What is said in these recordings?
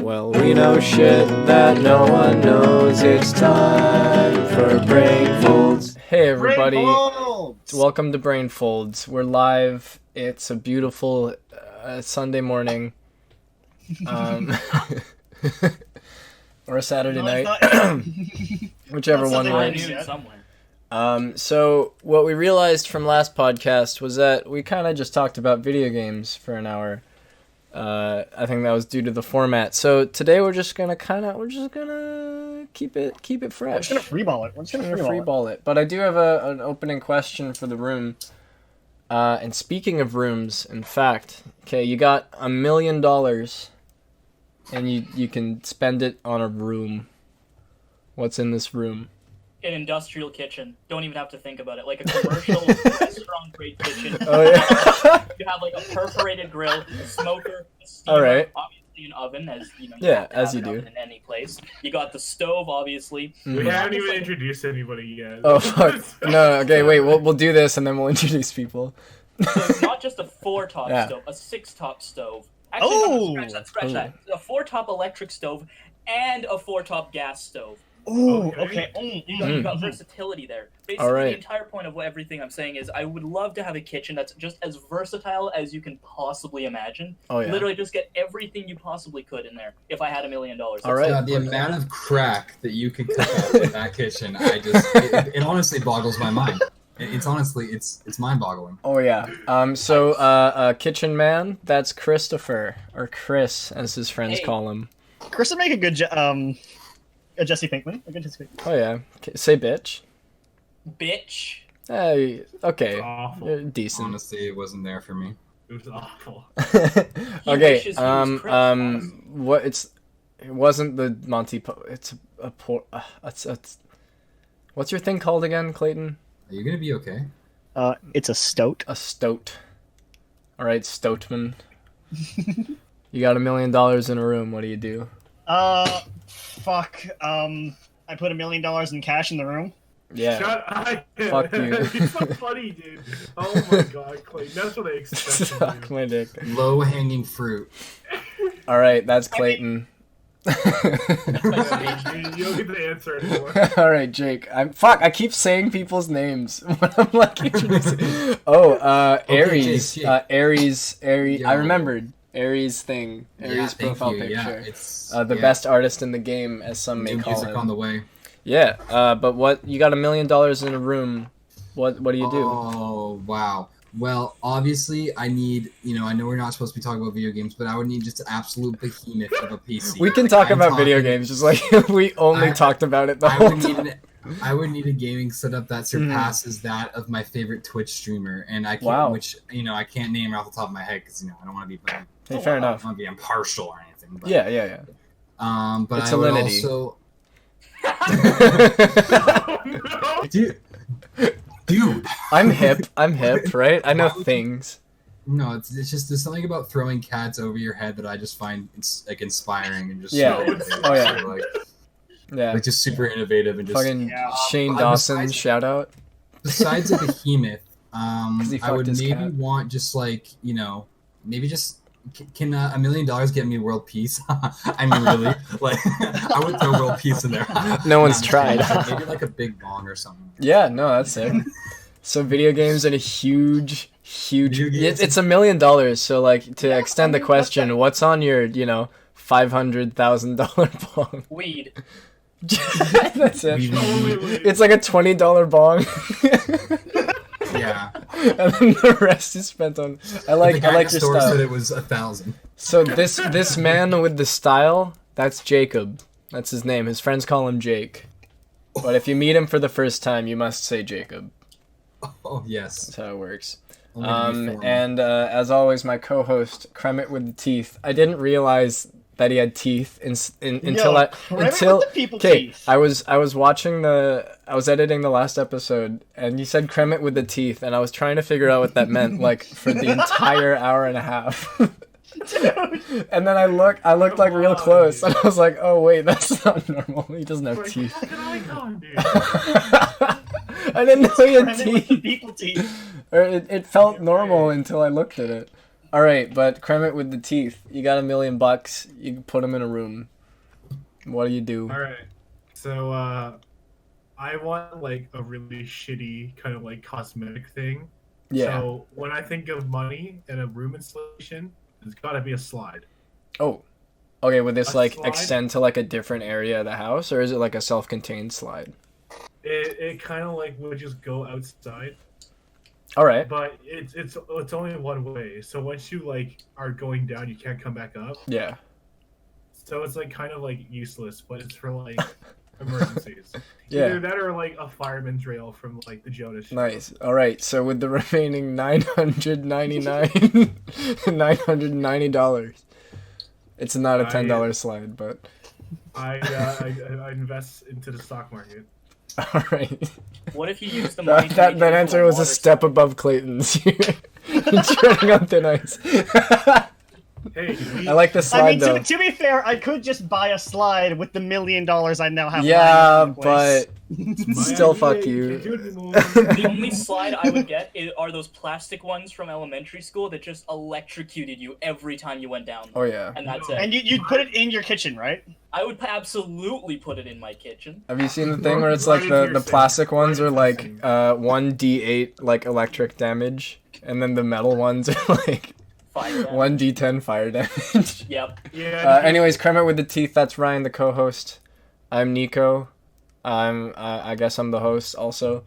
Well, we know shit that no one knows. It's time for BRAINfolds. Hey everybody, welcome to BRAINfolds. We're live. It's a beautiful Sunday morning, or a Saturday night, whichever one works. So what we realized from last podcast was that we kind of just talked about video games for an hour. I think that was due to the format. So today we're just gonna keep it fresh. We're just gonna freeball it. We're just gonna freeball it. But I do have an opening question for the room. And speaking of rooms, in fact, okay, you got $1 million, and you can spend it on a room. What's in this room? An industrial kitchen. Don't even have to think about it. Like a commercial restaurant grade kitchen. Oh yeah. You have like a perforated grill, a smoker, a steamer, All right. obviously an oven, as you know. Yeah, have to as have you an do. oven in any place. You got the stove, obviously. We haven't even introduced anybody yet. Oh fuck. No, okay, wait. We'll do this and then we'll introduce people. So not just a 4-top stove, a 6-top stove. Actually, no, scratch that. A 4-top electric stove and a 4-top gas stove. Ooh, okay. You got versatility there. Basically, All right. The entire point of everything I'm saying is I would love to have a kitchen that's just as versatile as you can possibly imagine. Oh yeah. Literally just get everything you possibly could in there if I had $1 million. All right. The amount of crack that you could cook up in that kitchen, it honestly boggles my mind. It's honestly, it's mind-boggling. Oh yeah. So kitchen man, that's Christopher, or Chris as his friends call him. Chris would make a good a Jesse Pinkman. A good Jesse Pinkman. Oh yeah. Say bitch. Bitch. Hey, okay. Awful. You're decent. Honestly, it wasn't there for me. It was awful. Okay. wishes he was Chris, honestly. It wasn't the Monty. It's a poor. It's. What's your thing called again, Clayton? Are you gonna be okay? It's a stoat. A stoat. All right, stoatman. You got $1 million in a room. What do you do? Fuck. I put $1 million in cash in the room. Yeah. Shut up. Fuck you. It's so funny, dude. Oh my god, Clayton. That's what I expected. Suck my dick. Low-hanging fruit. All right, that's Clayton. You don't get the answer anymore. All right, Jake. I keep saying people's names when I'm like introducing. Aries. Jake. Aries. Yo. I remembered Aries thing. Aries thank profile you. picture. Yeah, it's The best artist in the game, as some may new call music him. on the way. Yeah. But what you got $1 million in a room? What do you do? Oh wow. Well, obviously, I need, I know we're not supposed to be talking about video games, but I would need just an absolute behemoth of a PC. We can talk about video games, just like we only talked about it the whole time. I would need a gaming setup that surpasses that of my favorite Twitch streamer, and I can't, I can't name her off the top of my head because I don't want to be, Fair enough. I don't want to be impartial or anything. But, Yeah. But It's I would salinity. also, Oh, no. dude. I'm hip, right? I know things. No, it's just there's something about throwing cats over your head that I just find inspiring and just Yeah. Oh, yeah. Yeah. like just super innovative and just Fucking Shane Dawson, besides- shout out. besides a behemoth, he I fucked would his maybe cat. want just like maybe just can $1 million get me world peace? I mean, really, like I would throw world peace in there. No one's tried. Maybe like a big bong or something. Yeah, no, that's sick. So video games and a huge. Video games. It's $1 million. So like to extend the question, what's on your $500,000 bong? Weed. That's it. Wait. It's like a $20 bong. Yeah. And then the rest is spent on. I like the guy your next door style. said it was 1,000. So this man with the style, that's Jacob. That's his name. His friends call him Jake. But if you meet him for the first time, you must say Jacob. Oh yes. That's how it works. Only to be formal. And as always, my co-host, Kremit with the teeth. I didn't realize that he had teeth until I was watching I was editing the last episode, and you said Kremit with the teeth, and I was trying to figure out what that meant, like for the entire hour and a half. And then I looked like real close, and I was like, oh wait, that's not normal. He doesn't have teeth. I didn't know he had teeth. People teeth. Or it felt normal until I looked at it. All right, but Kremit with the teeth. You got $1 million. You can put him in a room. What do you do? All right. So I want like a really shitty kind of like cosmetic thing. Yeah. So when I think of money and a room installation, it's got to be a slide. Oh. Okay, would this A like slide? extend to like a different area of the house, or is it like a self-contained slide? It kind of like would just go outside, All right. but it's only one way. So once you like are going down, you can't come back up. Yeah. So it's like kind of like useless, but it's for like emergencies. Yeah. Either that or like a fireman's rail from like the Jonas Show. Nice. All right. So with the remaining $990, it's not a $10 slide, but I invest into the stock market. all right. What if you use the money? That answer was a step above Clayton's. You're treading on thin ice. Hey, I like the slide though. To be fair, I could just buy a slide with the $1 million I now have. Yeah, lying in place. but still, fuck you. The only slide I would get are those plastic ones from elementary school that just electrocuted you every time you went down. Oh yeah. And that's it. And you'd put it in your kitchen, right? I would absolutely put it in my kitchen. Have you seen the thing where it's like the plastic ones are like 1d8 like electric damage, and then the metal ones are like 1d10 fire damage? Yep. Yeah. Anyways, Kremit with the teeth. That's Ryan, the co-host. I'm Nicco. I guess I'm the host also.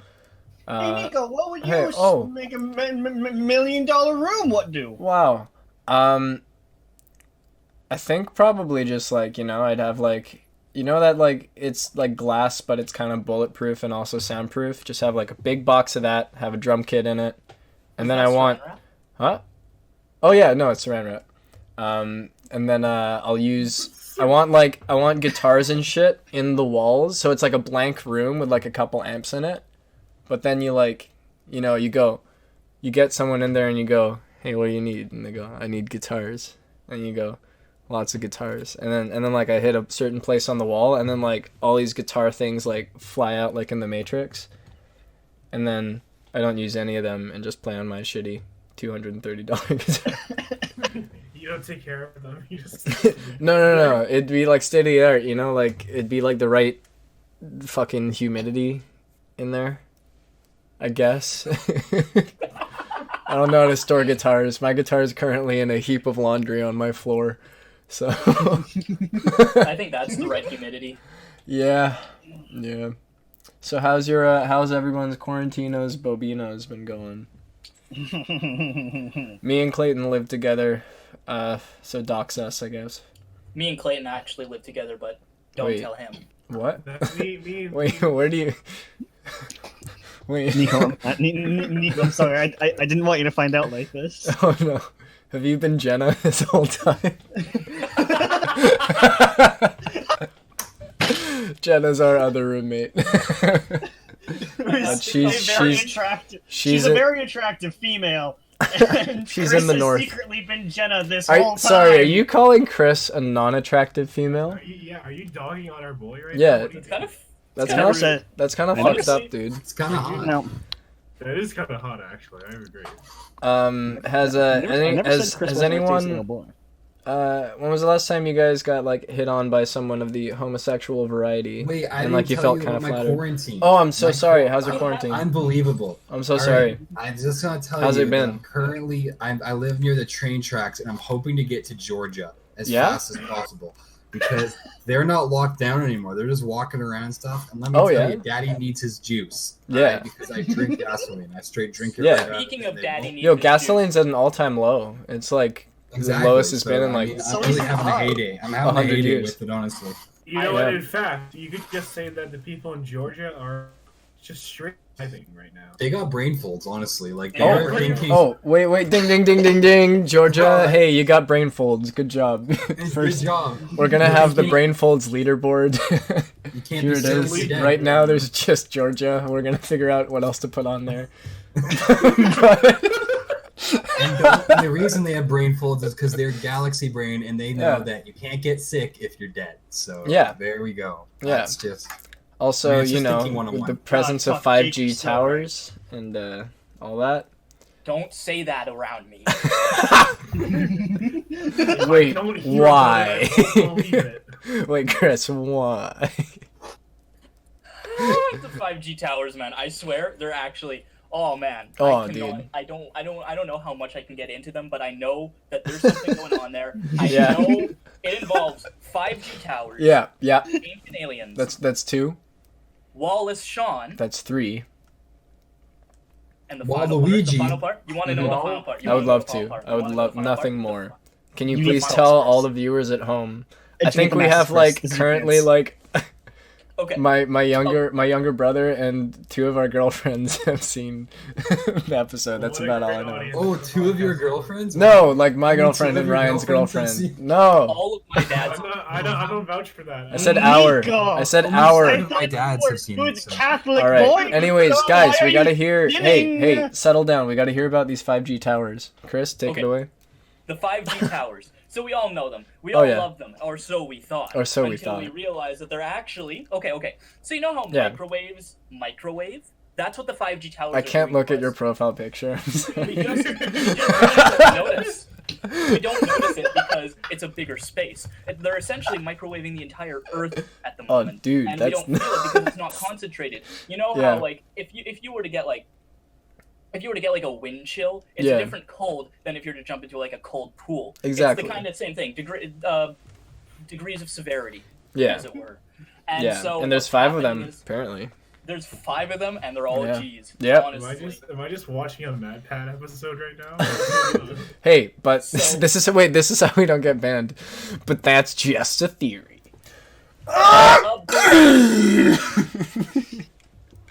Hey Nicco, what would you make a $1 million room? What do? Wow. I think probably just like, I'd have like, that like it's like glass, but it's kind of bulletproof and also soundproof. Just have like a big box of that, have a drum kit in it, and then I want, huh? Oh yeah, no, it's saran wrap. And then I want guitars and shit in the walls, so it's like a blank room with like a couple amps in it. But then you like, you get someone in there and you go, hey, what do you need? And they go, I need guitars. And you go, lots of guitars. And then like I hit a certain place on the wall, and then like all these guitar things like fly out like in the Matrix. And then I don't use any of them and just play on my shitty $230 guitar. You don't take care of them. You just No. It'd be like state of the art, like it'd be like the right fucking humidity in there, I guess. I don't know how to store guitars. My guitar is currently in a heap of laundry on my floor, so. I think that's the right humidity. Yeah. So how's everyone's Quarantinos Bobinos been going? Me and Clayton live together, so dox us, I guess. Me and Clayton actually live together, but don't tell him. What? me. Wait, where do you? Wait. Nicco, I'm sorry. I didn't want you to find out like this. Oh no. Have you been Jenna this whole time? Jenna's our other roommate. She's a very attractive female. And she's Chris in the has north. Secretly been Jenna this whole time. Sorry, are you calling Chris a non-attractive female? Are you dogging on our boy right now? now? It's kind of. That's kind of fucked up, dude. It's kind of hot. No. That is kind of hot, actually. I agree. Has anyone? When was the last time you guys got like hit on by someone of the homosexual variety? Wait, I and didn't like you tell felt kind of my flattered? quarantine. Oh, I'm so sorry. How's your quarantine? Unbelievable. I'm so sorry. I'm just gonna tell How's you. it been? That currently, I live near the train tracks, and I'm hoping to get to Georgia as fast as possible because they're not locked down anymore. They're just walking around and stuff. And let me tell you, Daddy needs his juice. Yeah. Right? Because I drink gasoline. I straight drink it. Yeah. Right Speaking of Daddy needs Yo, his gasoline's at an all-time low. It's like the lowest it's been in like. I'm really having a heyday. I'm having a heyday years. with it, honestly. You know what? In fact, you could just say that the people in Georgia are just straight driving right now. They got brain folds, honestly. Like wait, ding, Georgia. Hey, you got brain folds. Good job. Good job. We're gonna have the brain folds leaderboard. You can't Here it is. Right now, there's just Georgia. We're gonna figure out what else to put on there. And the reason they have brain folds is because they're galaxy brain, and they know that you can't get sick if you're dead. So there we go. That's just. Also, with the presence of 5G towers and all that. Don't say that around me. Wait, why? Wait, Chris, why? The 5G towers, man. I swear they're actually. Oh man. Dude. I don't know how much I can get into them, but I know that there's something going on there. I know it involves 5G towers. Yeah. Ancient aliens. That's 2. Wallace Shawn. That's 3. And the final part? You want to know the final part? I would love to. I would love nothing more. Can you please tell all the viewers at home? I think we have currently okay. My younger brother and 2 of our girlfriends have seen the episode. That's about all I know. Oh, 2 of your girlfriends? No, my girlfriend and Ryan's girlfriend. No. All of my dad's. I don't vouch for that. I said our. I said our. My dads have seen it. Catholic all right. boy. Anyways, guys, we gotta hear. Hey, settle down. We gotta hear about these 5G towers. Chris, take it away. The 5G towers. So we all know them. We all love them, or so we thought. Until we realized that they're actually okay. So you know how microwaves microwave? That's what the 5G towers are. I can't look at your profile picture. We don't notice. We don't notice it because it's a bigger space. They're essentially microwaving the entire Earth at the moment. Oh, dude, and we don't feel it because it's not concentrated. You know how if you were to get a wind chill, it's a different cold than if you're to jump into a cold pool. Exactly. It's the kind of same thing. Degrees of severity, as it were. And there's 5 of them, apparently. There's 5 of them, and they're all G's. Yep. Am I just watching a MadPad episode right now? Hey, but this is how we don't get banned. But that's just a theory.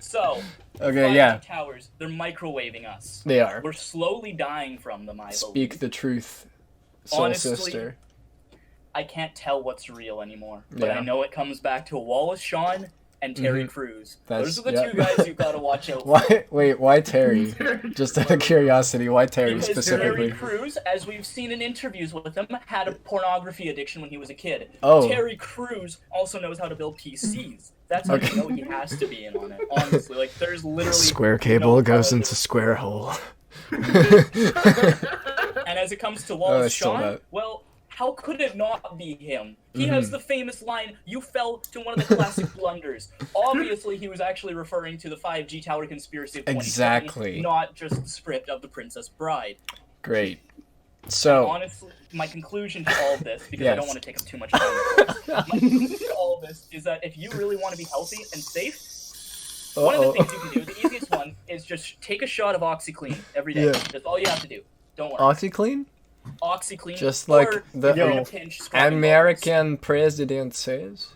So. Okay, towers, they're microwaving us. They are. We're slowly dying from them, I believe. Speak the truth, soul Honestly, sister. I can't tell what's real anymore. But I know it comes back to Wallace Shawn and Terry Crews. Those are the 2 guys you've got to watch out for. Why Terry? Just out of curiosity, why Terry specifically? Terry Crews, as we've seen in interviews with him, had a pornography addiction when he was a kid. Oh. Terry Crews also knows how to build PCs. That's how you know he has to be in on it. Honestly, there's literally square cable goes into square hole. And as it comes to Wallace Shawn, well, how could it not be him? He has the famous line, "You fell to one of the classic blunders." Obviously, he was actually referring to the 5G tower conspiracy of 2020, not just the script of The Princess Bride. Great. So, and honestly, my conclusion to all of this, because I don't want to take up too much time, my conclusion to all of this is that if you really want to be healthy and safe, one of the things you can do, the easiest one, is just take a shot of OxyClean every day. That's all you have to do. Don't worry. OxyClean? OxyClean. Just like the American president says.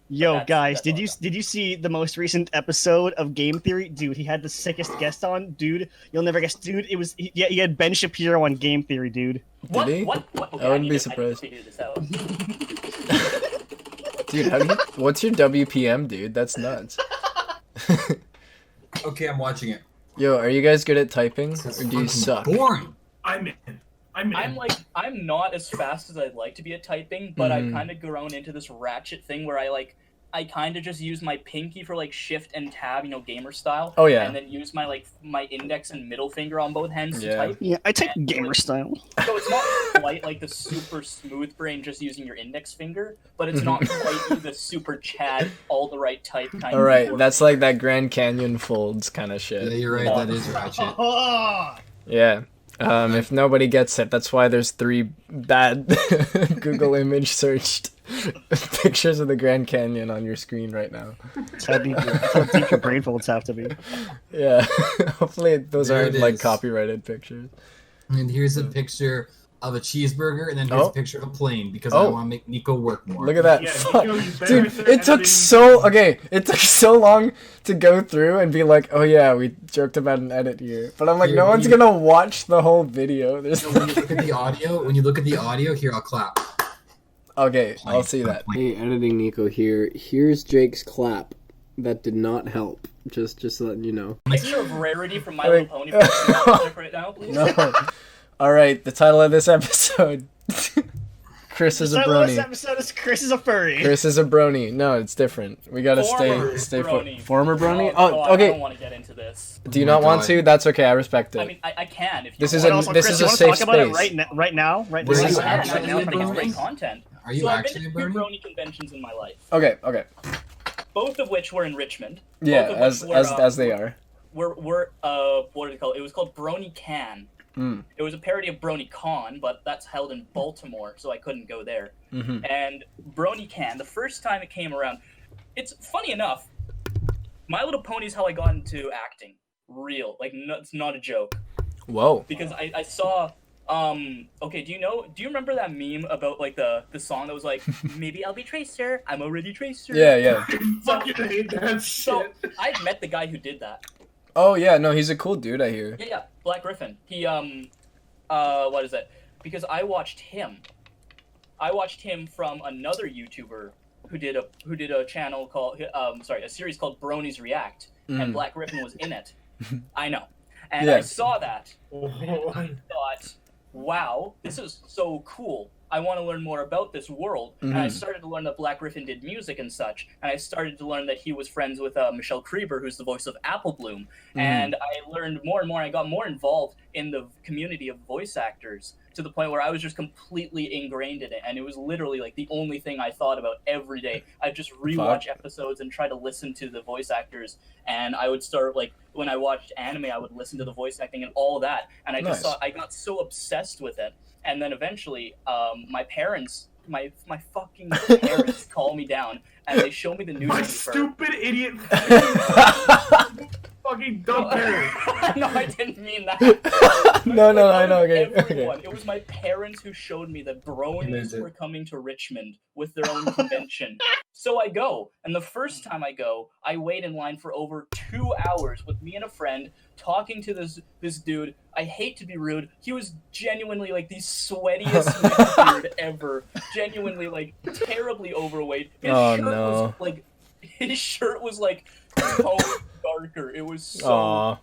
Yo, guys, did you see the most recent episode of Game Theory? Dude, he had the sickest guest on, dude. You'll never guess, dude. It was he had Ben Shapiro on Game Theory, dude. What? Did he? What? Okay, I wouldn't be surprised. Dude, what's your WPM, dude? That's nuts. Okay, I'm watching it. Yo, are you guys good at typing, or do you suck? Boring. I'm in. I'm not as fast as I'd like to be at typing, but I've kind of grown into this ratchet thing where I kind of just use my pinky for shift and tab, gamer style. Oh yeah. And then use my index and middle finger on both hands to type. Yeah, I type gamer style. So it's not quite like the super smooth brain just using your index finger, but it's not quite the super Chad all the right type kind of. All right, that's like that Grand Canyon folds kind of shit. Yeah, you're right. That is ratchet. Yeah. If nobody gets it, that's why there's 3 bad Google image searched pictures of the Grand Canyon on your screen right now. That's how deep your brain folds have to be. Yeah. Hopefully those aren't copyrighted pictures. And here's a picture of a cheeseburger, and then here's a picture of a plane, because I want to make Nicco work more. Look at that. Yeah, dude, it took so long to go through and be like, oh yeah, we joked about an edit here. But I'm like, no one's gonna watch the whole video. When you look at the audio, here, I'll clap. Okay, I'll see that. Hey, editing Nicco here. Here's Jake's clap. That did not help. Just letting you know. Picture of Rarity from My Little Pony right now, please. No. Alright, the title of this episode. Chris is a brony. This episode is Chris is a furry. Chris is a brony. No, it's different. We gotta stay brony. Former brony. Oh, okay. I don't want to get into this. Do you not want to? That's okay. I respect it. I mean, I can. If you this is want. this is a safe space. Talk about it right now. This is actually right now. It's great content. Are you actually I've been to 2 brony conventions in my life. Okay. Both of which were in Richmond. Yeah, as they are. What did it call? It was called Brony Can. It was a parody of Brony Con, but that's held in Baltimore, so I couldn't go there. And Brony Can, the first time it came around, it's funny enough. My Little Pony is how I got into acting. Real, like it's not a joke. Whoa. Because I saw. Okay, do you remember that meme about like the song that was like, maybe I'll be Tracer, I'm already Tracer? Yeah. Fucking hate that shit. So I'd met the guy who did that. Oh yeah, no, he's a cool dude, I hear. Yeah, Black Griffin. He what is it? Because I watched him from another YouTuber who did a channel called a series called Bronies React, and Black Griffin was in it. I know. And I saw that. I thought, wow, this is so cool. I want to learn more about this world. And I started to learn that Black Griffin did music and such. And I started to learn that he was friends with Michelle Krieber, who's the voice of Apple Bloom. And I learned more and more. I got more involved in the community of voice actors to the point where I was just completely ingrained in it. And it was literally like the only thing I thought about every day. I'd just rewatch episodes and try to listen to the voice actors. And I would start, like, when I watched anime, I would listen to the voice acting and all that. And I just I got so obsessed with it. And then eventually, my parents, my fucking parents call me down and they show me the newspaper. My stupid idiot fucking dumb parents. No, I didn't mean that. No, I know. Okay. It was my parents who showed me that bronies were coming to Richmond with their own convention. So I go, and the first time I go, I wait in line for over 2 hours with me and a friend talking to this dude. I hate to be rude. He was genuinely like the sweatiest dude ever. Genuinely like terribly overweight. His shirt was like tone darker. It was so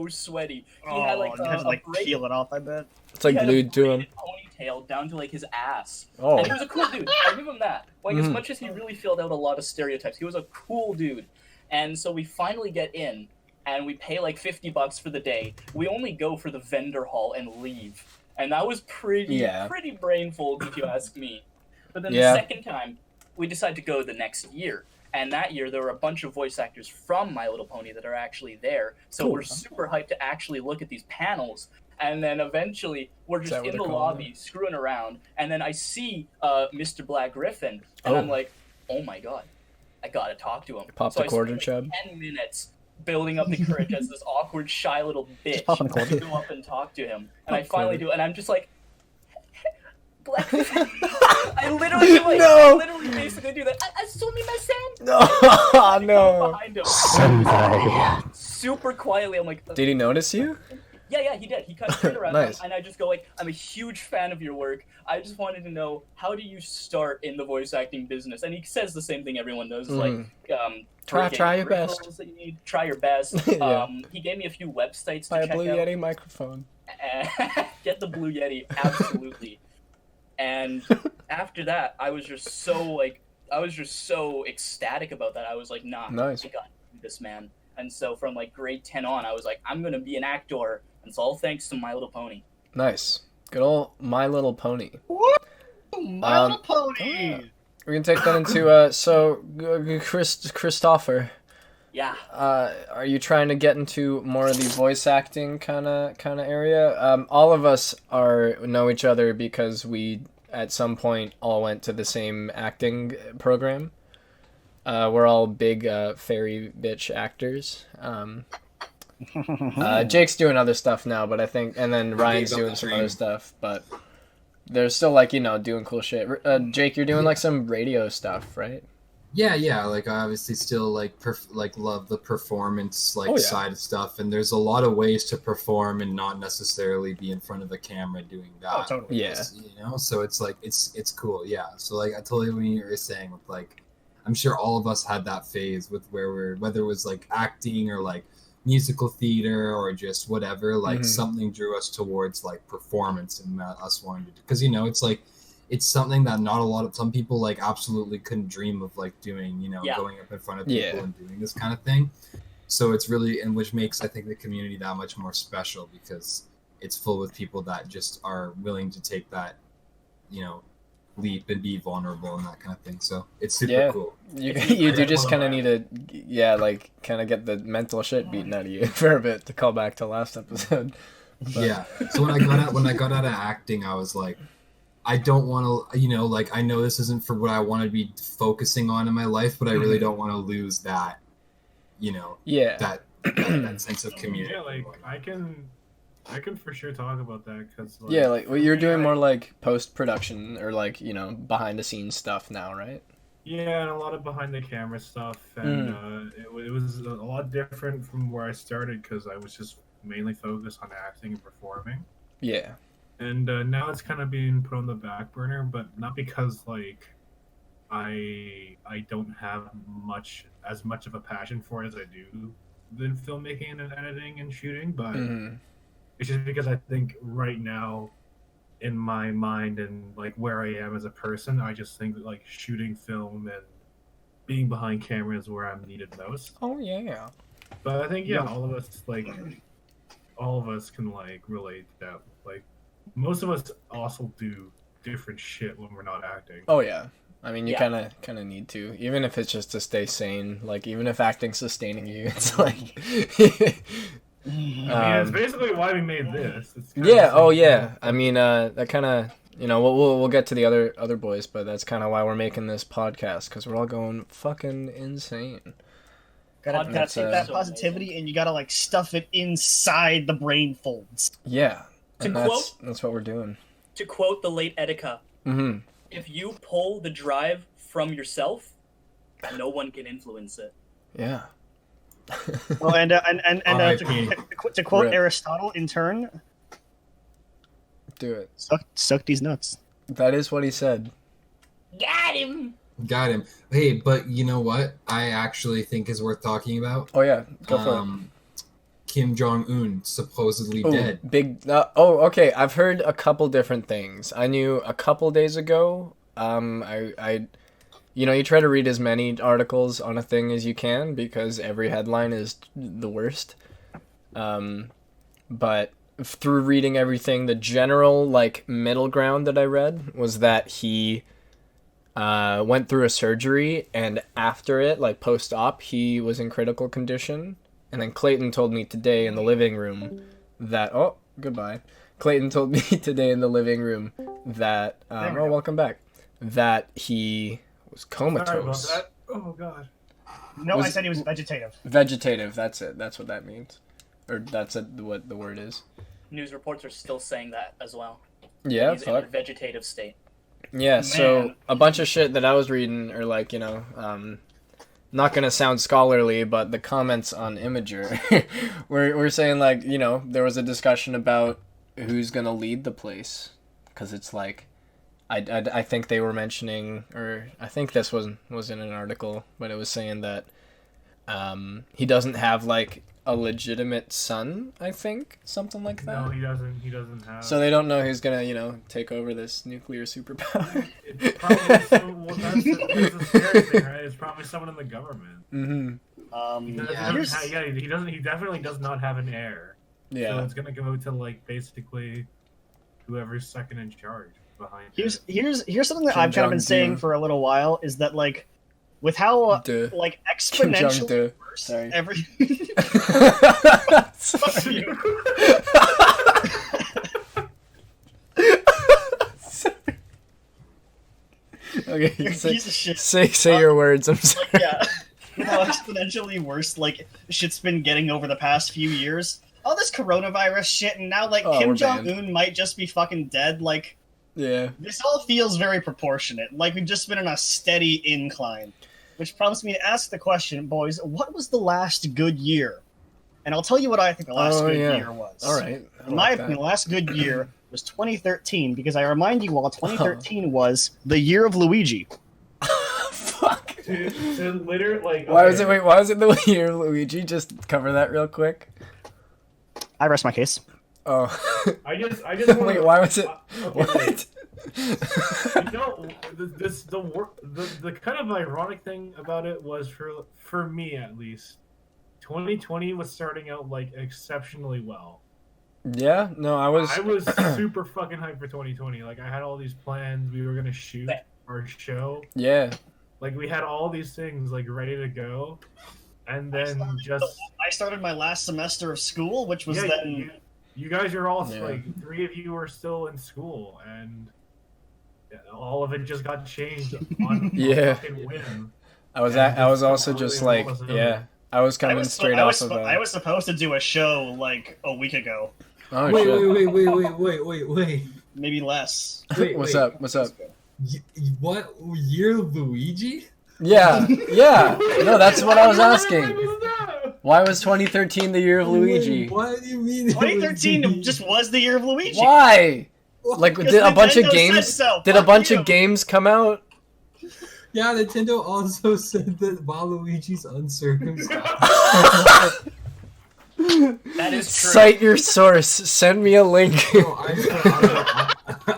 sweaty. He had like you had to peel it off, I bet. It's like glued to him. Ponytail down to like his ass. Oh. And he was a cool dude. I'll give him that. Like as much as he really filled out a lot of stereotypes, he was a cool dude. And so we finally get in and we pay like $50 for the day. We only go for the vendor hall and leave. And that was pretty brainfold if you ask me. But then the second time, we decided to go the next year. And that year, there were a bunch of voice actors from My Little Pony that are actually there. So we're super hyped to actually look at these panels. And then eventually, we're just in the lobby, screwing around. And then I see Mr. Black Griffin. And I'm like, oh my god, I gotta talk to him. Pop the quarter, Chub. 10 minutes building up the courage as this awkward, shy little bitch to go up and talk to him. And I finally do. And I'm just like, Black Griffin. I literally basically do that. No. Behind him. Super quietly, I'm like. Did he notice you? Yeah, he did. He cut straight around, Nice. And I just go like, I'm a huge fan of your work. I just wanted to know, how do you start in the voice acting business? And he says the same thing everyone does, like, try your best. That you need. Try your best. He gave me a few websites to check out. Buy a Blue Yeti microphone. Get the Blue Yeti, absolutely. And after that, I was just so ecstatic about that. I was like, nah, nice. I gotta do this, man. And so from like grade 10 on, I was like, I'm gonna be an actor. And it's all thanks to My Little Pony. Nice. Good old My Little Pony. Woo! My Little Pony! We can take that into, Christopher. Yeah. Are you trying to get into more of the voice acting kind of area? All of us know each other because we, at some point, all went to the same acting program. We're all big fairy bitch actors. Jake's doing other stuff now, but I think, and then Ryan's doing some other stuff, but they're still like, doing cool shit. Jake, you're doing like some radio stuff, right? Yeah. Like I obviously still love the performance side of stuff, and there's a lot of ways to perform and not necessarily be in front of a camera doing that. Oh, totally. Yeah. So it's like it's cool. Yeah. So like I totally what you were saying with like, I'm sure all of us had that phase with whether it was like acting or like musical theater or just whatever, like something drew us towards like performance and us wanting to, because it's like it's something that not a lot of some people like absolutely couldn't dream of like doing, going up in front of people and doing this kind of thing. So it's really, and which makes I think the community that much more special because it's full with people that just are willing to take that, leap and be vulnerable and that kind of thing. So it's super cool. You do just kind of need to, like kind of get the mental shit beaten out of you for a bit to call back to last episode. But... Yeah. So when I got out of acting, I was like, I don't want to, like I know this isn't for what I want to be focusing on in my life, but I really don't want to lose that, that sense of community. Yeah, like I can for sure talk about that because you're doing more like post-production or like behind the scenes stuff now, right? Yeah, and a lot of behind the camera stuff, and it was a lot different from where I started because I was just mainly focused on acting and performing. Yeah, and now it's kind of being put on the back burner, but not because like I don't have as much of a passion for it as I do in filmmaking and editing and shooting, but. It's just because I think right now, in my mind and like where I am as a person, I just think that like shooting film and being behind camera is where I'm needed most. Oh yeah. But I think all of us can like relate to that. Like most of us also do different shit when we're not acting. Oh yeah. I mean, you kind of need to, even if it's just to stay sane. Like even if acting's sustaining you, it's like. I mean, it's basically why we made this. I mean, that kind of, we'll get to the other boys, but that's kind of why we're making this podcast, because we're all going fucking insane. Gotta take that positivity and you gotta like stuff it inside the brain folds. Yeah, that's what we're doing. To quote the late Etika, if you pull the drive from yourself, no one can influence it. Yeah. Well, to quote Aristotle in turn, do it. Suck these nuts. That is what he said. Got him. Hey, but you know what? I actually think is worth talking about. Oh yeah, go for it. Kim Jong-un supposedly dead. Okay. I've heard a couple different things. I knew a couple days ago. You try to read as many articles on a thing as you can because every headline is the worst. But through reading everything, the general middle ground that I read was that he went through a surgery, and after it, post-op, he was in critical condition. And then Clayton told me today in the living room that goodbye. Clayton told me today in the living room that welcome back, that he was comatose. Sorry about that. Oh god. No, I said he was vegetative. Vegetative, that's it. That's what that means. Or what the word is. News reports are still saying that as well. Yeah, he's in a vegetative state. Yeah, so a bunch of shit that I was reading are not gonna sound scholarly, but the comments on Imager were saying there was a discussion about who's gonna lead the place, because it's I think they were mentioning, or I think this was in an article, but it was saying that he doesn't have a legitimate son, I think, something like that. No, he doesn't have. So they don't know who's gonna take over this nuclear superpower. It's probably that's the scary thing, right? It's probably someone in the government. He definitely does not have an heir. Yeah. So it's gonna go to basically whoever's second in charge behind. Here's something that I've kind of been saying for a little while is that with how exponentially worse every. Sorry. Okay, say your words. I'm sorry. How exponentially worse shit's been getting over the past few years. All this coronavirus shit, and now Kim Jong-un might just be fucking dead. Yeah. This all feels very proportionate. We've just been on a steady incline. Which prompts me to ask the question, boys, what was the last good year? And I'll tell you what I think the last good year was. All right. In my opinion, the last good year was 2013, because I remind you all, 2013 was the year of Luigi. Fuck. Dude, literally, Why was it the year of Luigi? Just cover that real quick. I rest my case. Oh. I just wait, why was it? Okay, The kind of ironic thing about it was for me at least, 2020 was starting out like exceptionally well. Yeah, no, I was super fucking hyped for 2020. Like I had all these plans. We were gonna shoot our show. Yeah. Like we had all these things like ready to go, and then I started my last semester of school, which was then. You guys are all like 3 of you are still in school, and all of it just got changed on a fucking whim. I was also just like I was coming straight off of that. I was supposed to do a show like a week ago. Oh, wait. Maybe less. What's up? What year, Luigi? Yeah. No, that's what I was asking. Why was 2013 the year of Luigi? What do you mean? 2013 just was the year of Luigi. Why? Like, did a bunch of games? Did a bunch of games come out? Yeah, Nintendo also said that Waluigi's uncircumcised. That is true. Cite your source. Send me a link. No,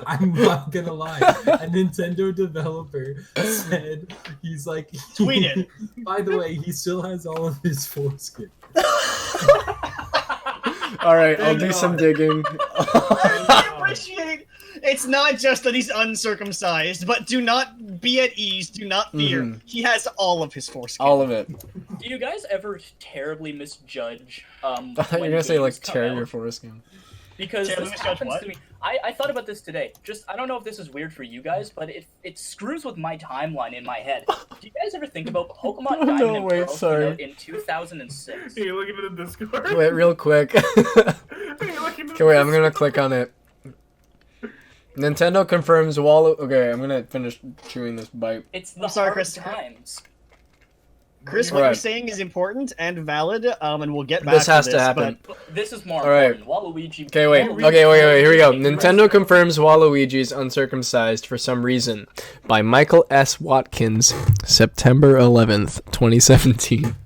I'm not gonna lie. A Nintendo developer said he's like tweeted. By the way, he still has all of his foreskin. All right, I'll do some digging. I appreciate. It's not just that he's uncircumcised, but do not be at ease. Do not fear. He has all of his foreskin. All of it. Do you guys ever terribly misjudge? I thought you were gonna say like tear your foreskin. Because this happens to me. I thought about this today. I don't know if this is weird for you guys, but it screws with my timeline in my head. Do you guys ever think about Pokemon Diamond and Pearl came out in 2006? Hey, look at the Discord. Wait, real quick. Okay, wait, I'm gonna click on it. Nintendo confirms Okay, I'm gonna finish chewing this bite. It's the hard times. Chris, what you're saying is important and valid, and we'll get back to this. This has to happen. But this is more important. Waluigi. Okay, wait. Here we go. Nintendo confirms Waluigi's uncircumcised for some reason by Michael S. Watkins, September 11th, 2017.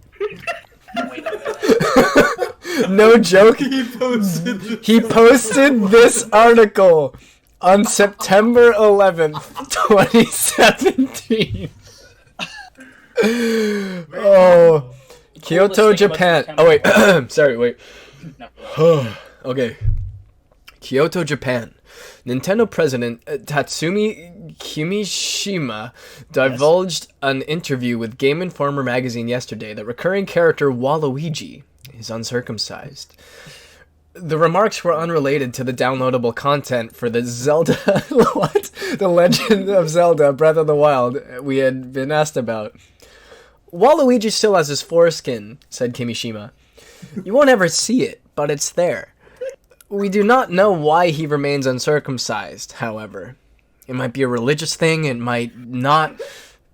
No joke. He posted this article on September 11th, 2017. Oh, Kyoto, Japan. Oh wait, sorry, wait. Okay, Kyoto, Japan. Nintendo president Tatsumi Kimishima divulged an interview with Game Informer magazine yesterday that recurring character Waluigi is uncircumcised. The remarks were unrelated to the downloadable content for the Zelda, The Legend of Zelda Breath of the Wild we had been asked about. Waluigi still has his foreskin, said Kimishima. You won't ever see it, but it's there. We do not know why he remains uncircumcised, however. It might be a religious thing, it might not,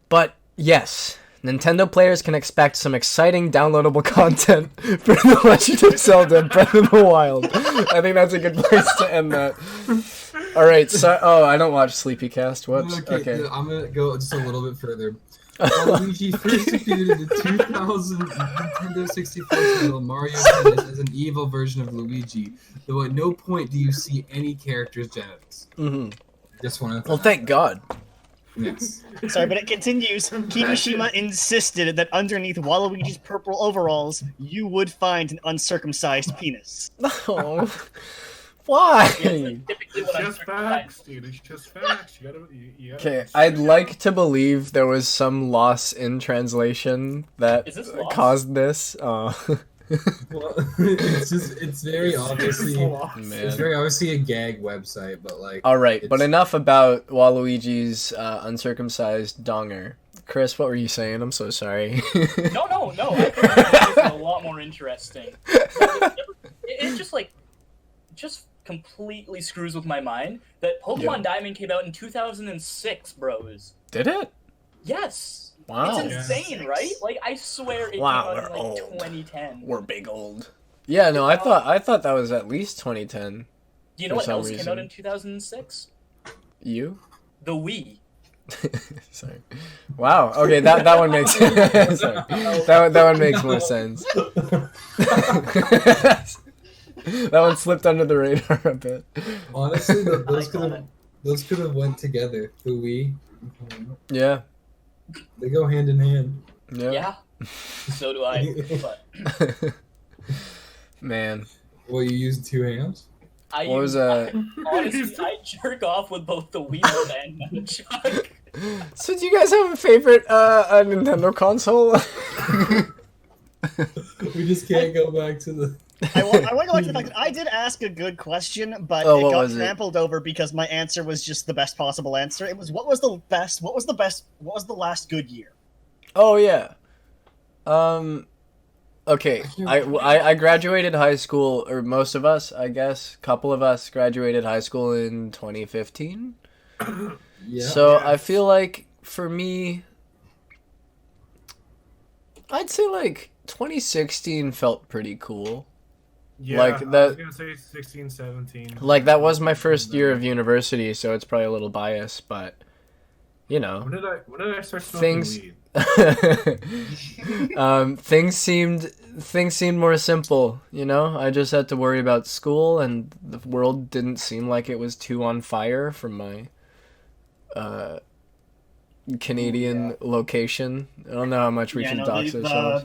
but yes, Nintendo players can expect some exciting downloadable content for The Legend of Zelda Breath of the Wild. I think that's a good place to end that. Alright, so I don't watch Sleepycast. Whoops. Okay. I'm gonna go just a little bit further. Waluigi first appeared in the 2000 Nintendo 64 title Mario Tennis as an evil version of Luigi, though at no point do you see any character's genitals. Just one. Well, thank God. Yes. Sorry, but it continues. Kimishima insisted that underneath Waluigi's purple overalls, you would find an uncircumcised penis. No. Why? It's just facts, dude. It's just facts. Okay, I'd like to believe there was some loss in translation that caused this. Well, it's very obviously a gag website, but like. All right, but enough about Waluigi's uncircumcised donger. Chris, what were you saying? I'm so sorry. No. I think this is a lot more interesting. It's just completely screws with my mind that Pokemon Diamond came out in 2006, bros. Did it? Yes. Wow. It's insane, right? Like, I swear it came out in, like, 2010. We're big old. Yeah, no, I thought that was at least 2010. Do you know what else came out in 2006? You? The Wii. Sorry. Wow. Okay, that one makes sense. Sorry. That one makes more sense. That one slipped under the radar a bit. Honestly, Those could have went together. Fooey. Yeah. They go hand in hand. Yeah. So do I. But man. Well, you used 2 hands? Honestly, I jerk off with both the Wiimote and nunchuck. So do you guys have a favorite Nintendo console? We just can't go back to the... I want to go back to the fact that I did ask a good question, but it got trampled over because my answer was just the best possible answer. It was, what was the last good year? Oh, yeah. Okay, I graduated high school, or most of us, I guess. A couple of us graduated high school in 2015. Yeah. So I feel like, for me, I'd say, like, 2016 felt pretty cool. Yeah, like that, I was gonna say 16, 17. Like, that was my first year of university, so it's probably a little biased, but, you know. When did I start smoking weed? Things seemed more simple, you know? I just had to worry about school, and the world didn't seem like it was too on fire from my Canadian location. I don't know how much we should dox ourselves.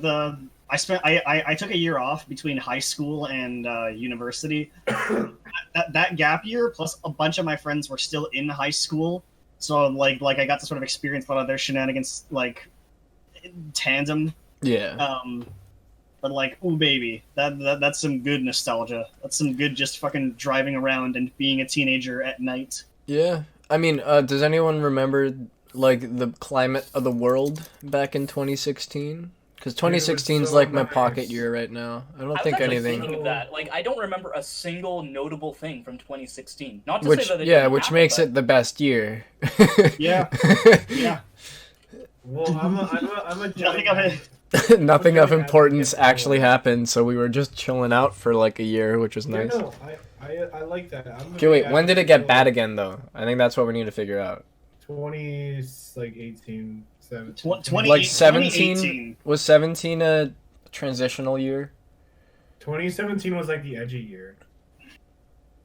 I took a year off between high school and university. that gap year, plus a bunch of my friends were still in high school, so like I got to sort of experience a lot of their shenanigans, like tandem. Yeah. But like, ooh baby, that's some good nostalgia. That's some good just fucking driving around and being a teenager at night. Yeah. I mean, does anyone remember like the climate of the world back in 2016? Because 2016 is so like my pocket year right now. I don't think anything. Thinking of that. Like, I don't remember a single notable thing from 2016. Not to say that it didn't which happen, makes but... it the best year. Yeah. Yeah. Well, I'm a nothing of it. Nothing of importance actually happened, so we were just chilling out for like a year, which was nice. No, I like that. Okay, wait, when did it get bad again, though? I think that's what we need to figure out. 18, 17. Like 17? Was 17 a transitional year? 2017 was like the edgy year.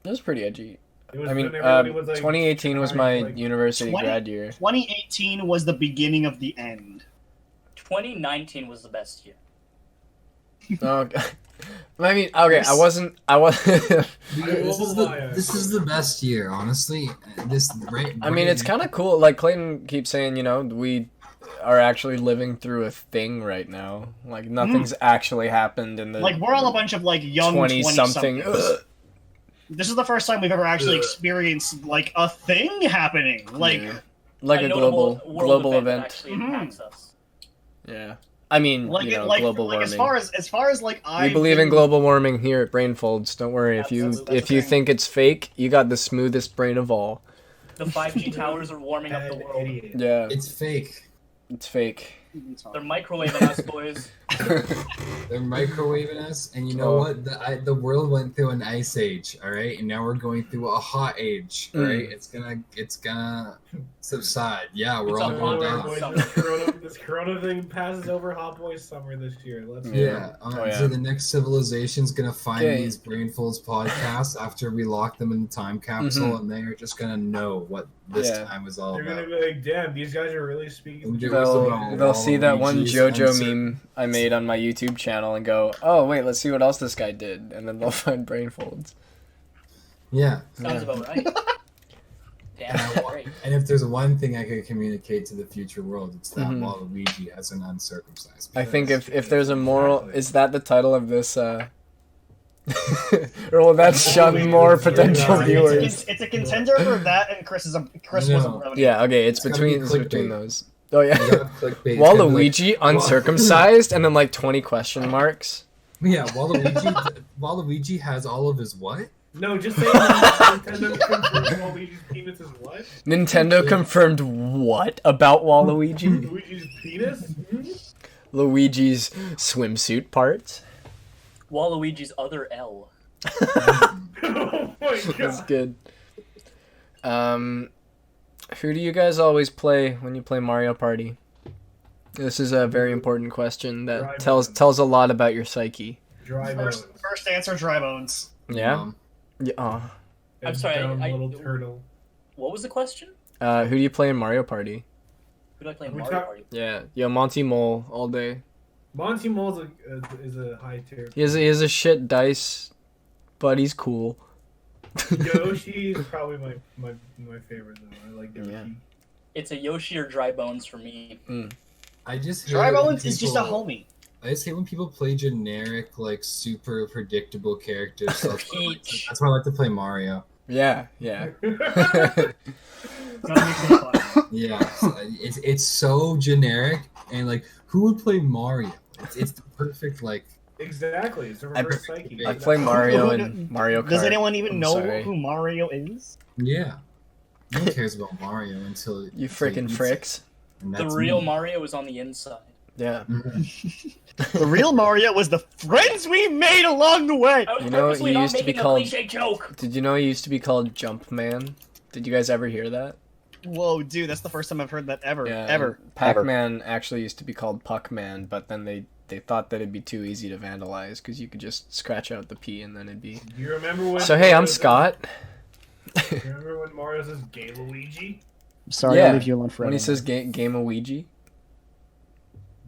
It was pretty edgy. It was, I mean, was, like, 2018 was my university grad year. 2018 was the beginning of the end. 2019 was the best year. Okay. I mean, okay, I wasn't. This is the best year, honestly. I mean, it's kind of cool. Like Clayton keeps saying, you know, we are actually living through a thing right now. Like nothing's actually happened in the like we're all a bunch of like young 20-something. This is the first time we've ever actually experienced like a thing happening, like a global event. That actually impacts us. Yeah. I mean, like, you know, like, global warming. As far as like we believe in global warming here at BRAINFOLDS. Don't worry, if you think it's fake, you got the smoothest brain of all. The 5G towers are warming up the world. Yeah, it's fake. It's fake. They're microwaving us, boys. They're microwaving us, and you know what? The world went through an ice age, all right, and now we're going through a hot age, all right. It's gonna subside. Yeah, we're all going down. This corona thing passes over Hot Boys Summer this year. Let's So the next civilization's gonna find these BRAINFOLDS podcasts after we lock them in the time capsule, and they are just gonna know what this time was all about. They're gonna be like, "Damn, these guys are really speaking." They'll see that one JoJo meme I made on my YouTube channel and go, "Oh wait, let's see what else this guy did," and then they'll find BRAINFOLDS. Yeah, sounds about right. Damn, great. And if there's one thing I could communicate to the future world, it's that Waluigi has an uncircumcised. I think if there's a moral, is that the title of this? Or will that shun more potential viewers? It's a contender for that, and Chris was a Yeah, okay, it's between those. Oh yeah, Waluigi uncircumcised, and then like 20 question marks. Yeah, Waluigi has all of his what? No, just say Nintendo confirmed Waluigi's penis is what? Nintendo confirmed what about Waluigi? Luigi's penis? Luigi's swimsuit parts? Waluigi's other L. Oh my god. That's good. Who do you guys always play when you play Mario Party? This is a very important question that tells a lot about your psyche. First answer, Dry Bones. Yeah? Yeah. Oh. I'm sorry, little turtle. What was the question? Who do you play in Mario Party? Who do I play in Mario Party? Yeah, Monty Mole all day. Monty Mole is a high tier. He has a shit dice, but he's cool. Yoshi is probably my favorite though. I like Yoshi. Yeah. It's a Yoshi or Dry Bones for me. I just Dry Bones is just a homie. I just hate when people play generic, like super predictable characters. So Peach. that's why I like to play Mario. Yeah. Yeah, so it's so generic, and like, who would play Mario? It's the perfect like. Exactly, it's a reverse psyche. I play Mario and Mario Kart. Does anyone even know who Mario is? Yeah, no one cares about Mario until you freaking fricks. The real Mario is on the inside. Yeah. The real Mario was the friends we made along the way. You know, he used to be called. Did you know he used to be called Jumpman? Did you guys ever hear that? Whoa, dude, that's the first time I've heard that ever. Yeah, ever. Pac-Man actually used to be called Puckman, but then they thought that it'd be too easy to vandalize because you could just scratch out the P and then it'd be. Do you remember when? So hey, I'm Scott. You remember when Mario says "Gay Luigi"? Sorry, I'll leave you alone forever. When he says "Game of Ouija."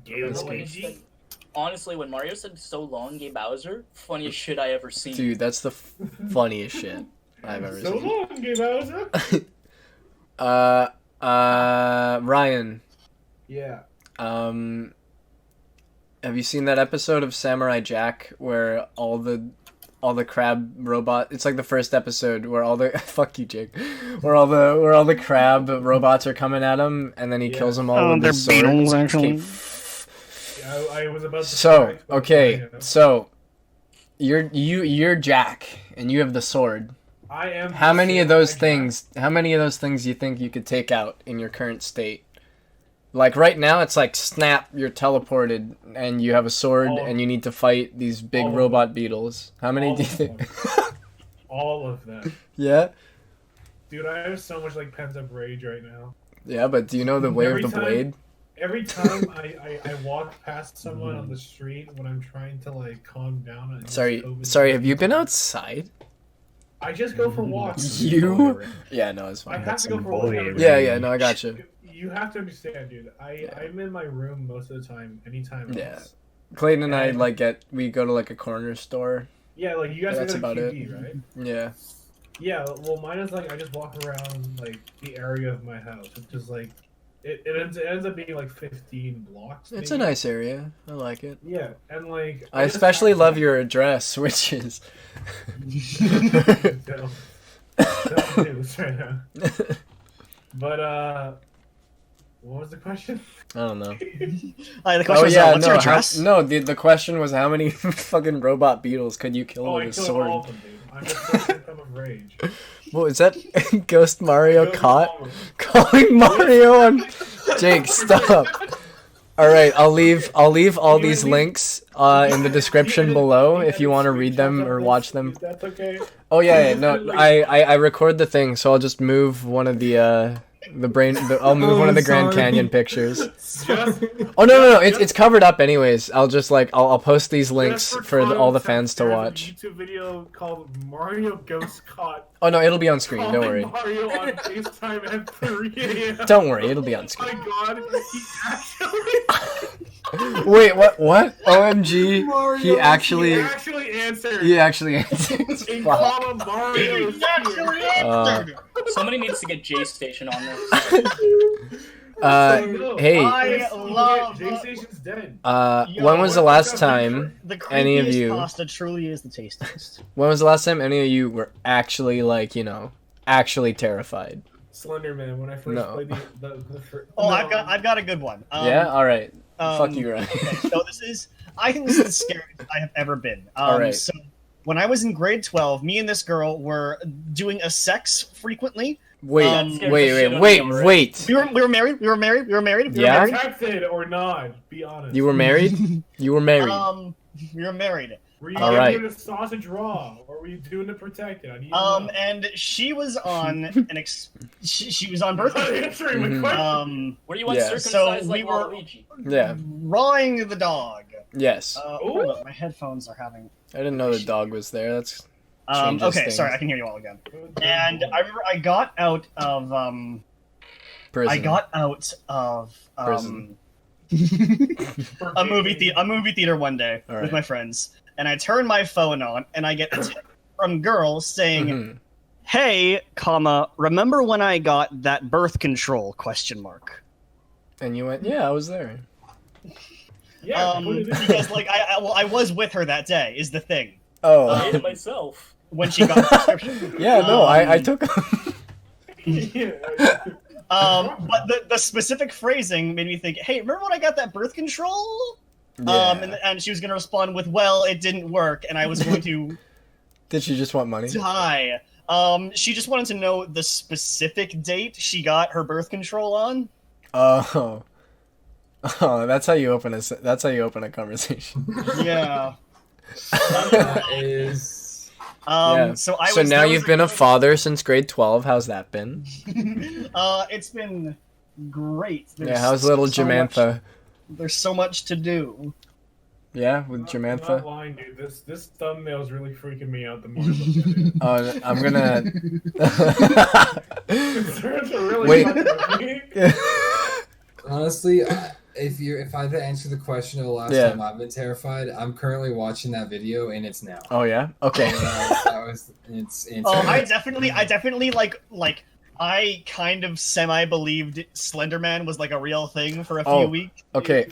Gay Luigi. Honestly, when Mario said "so long, Gay Bowser," funniest shit I ever seen. Dude, that's the funniest shit I've ever seen. So long, Gay Bowser. Ryan. Yeah. Have you seen that episode of Samurai Jack where all the crab robot? It's like the first episode where all the fuck you, Jake. Where all the crab robots are coming at him, and then he kills them all with his sword. They're beetles, actually. I was about to. So okay, so you're Jack, and you have the sword. I am. How many of those things do you think you could take out in your current state? Like right now, it's like snap, you're teleported, and you have a sword, and you need to fight these big robot beetles. How many do you think? All of them. Yeah. Dude, I have so much like pent up rage right now. Yeah, but do you know the way of the blade? Every time I walk past someone on the street when I'm trying to like calm down. And Sorry. Have you been outside? I just go for walks. You? Yeah, no, it's fine. I have to go for walks. Yeah, no, I got you. You have to understand, dude. I'm in my room most of the time, anytime else. Yeah. Clayton and I we go to like a corner store. Yeah, like you guys That's are about QD, right? Yeah. Yeah, well mine is like I just walk around like the area of my house. It's just like it ends up being like 15 blocks. It's a nice area. I like it. Yeah, and like I especially love your address, which is don't do this right now. But what was the question? I don't know. The question was, what's your address? The question was how many fucking robot beetles could you kill with a sword? All of them, dude. I'm just pent up of rage. What is that? Ghost Mario calling Mario on Jake, stop. Alright, I'll leave all these links in the description below if you want to read them or watch them. That's okay. Oh yeah, no, I record the thing, so I'll just move one of I'll move one of the Grand Canyon pictures. Oh no, it's covered up anyways. I'll just I'll post these links for all the fans to watch. YouTube video called Mario Ghost Caught. Oh no, it'll be on screen. Don't worry. Mario on FaceTime at 3 a.m. Don't worry, it'll be on screen. Oh my god, he actually. Wait, what? OMG, Mario, he actually answered. He actually answered. In Mario, He actually answered. Somebody needs to get J Station on this. Hey. I love. J-Station's dead. When was the last time any of you? Pasta truly is the tastiest. When was the last time any of you were actually actually terrified? Slender Man. When I first played the first. Oh, no. I've got a good one. Yeah. All right. Fuck you, Ryan. Okay, so I think this is the scariest I have ever been. All right. So when I was in grade 12, me and this girl were doing a sex frequently. Wait. We were married. Yeah. Protected or not? Be honest. You were married. You were married. We were married. Were you doing a sausage raw, or were you doing it protected? And she was on she was on birthday. Were you uncircumcised like Waluigi? Yeah. Rawing the dog. Yes. Hold up, my headphones are having. I didn't know the dog was there. That's. Okay, sorry, I can hear you all again. And I remember I got out of prison. Prison. a movie theater one day with my friends, and I turn my phone on, and I get a text from girls saying, "Hey, remember when I got that birth control ? And you went, "Yeah, I was there." Yeah, because like I was with her that day is the thing. Oh, I ate it myself when she got the prescription. Yeah, no, I took. But the specific phrasing made me think, hey, remember when I got that birth control? Yeah. And she was gonna respond with, well, it didn't work, and I was going to. Did she just want money? Die. She just wanted to know the specific date she got her birth control on. Oh, that's how you open a conversation. Yeah. Yeah. So now you've been a father since grade 12. How's that been? It's been great. How's little Jamantha? There's so much to do. Yeah, with Jamantha. I'm not lying, dude. This thumbnail is really freaking me out the more I look at it. I'm gonna. Wait. Honestly, if I had to answer the question of the last time I've been terrified, I'm currently watching that video and it's now. Oh yeah. Okay. It's. I definitely like. I kind of semi-believed Slenderman was like a real thing for a few weeks. Okay,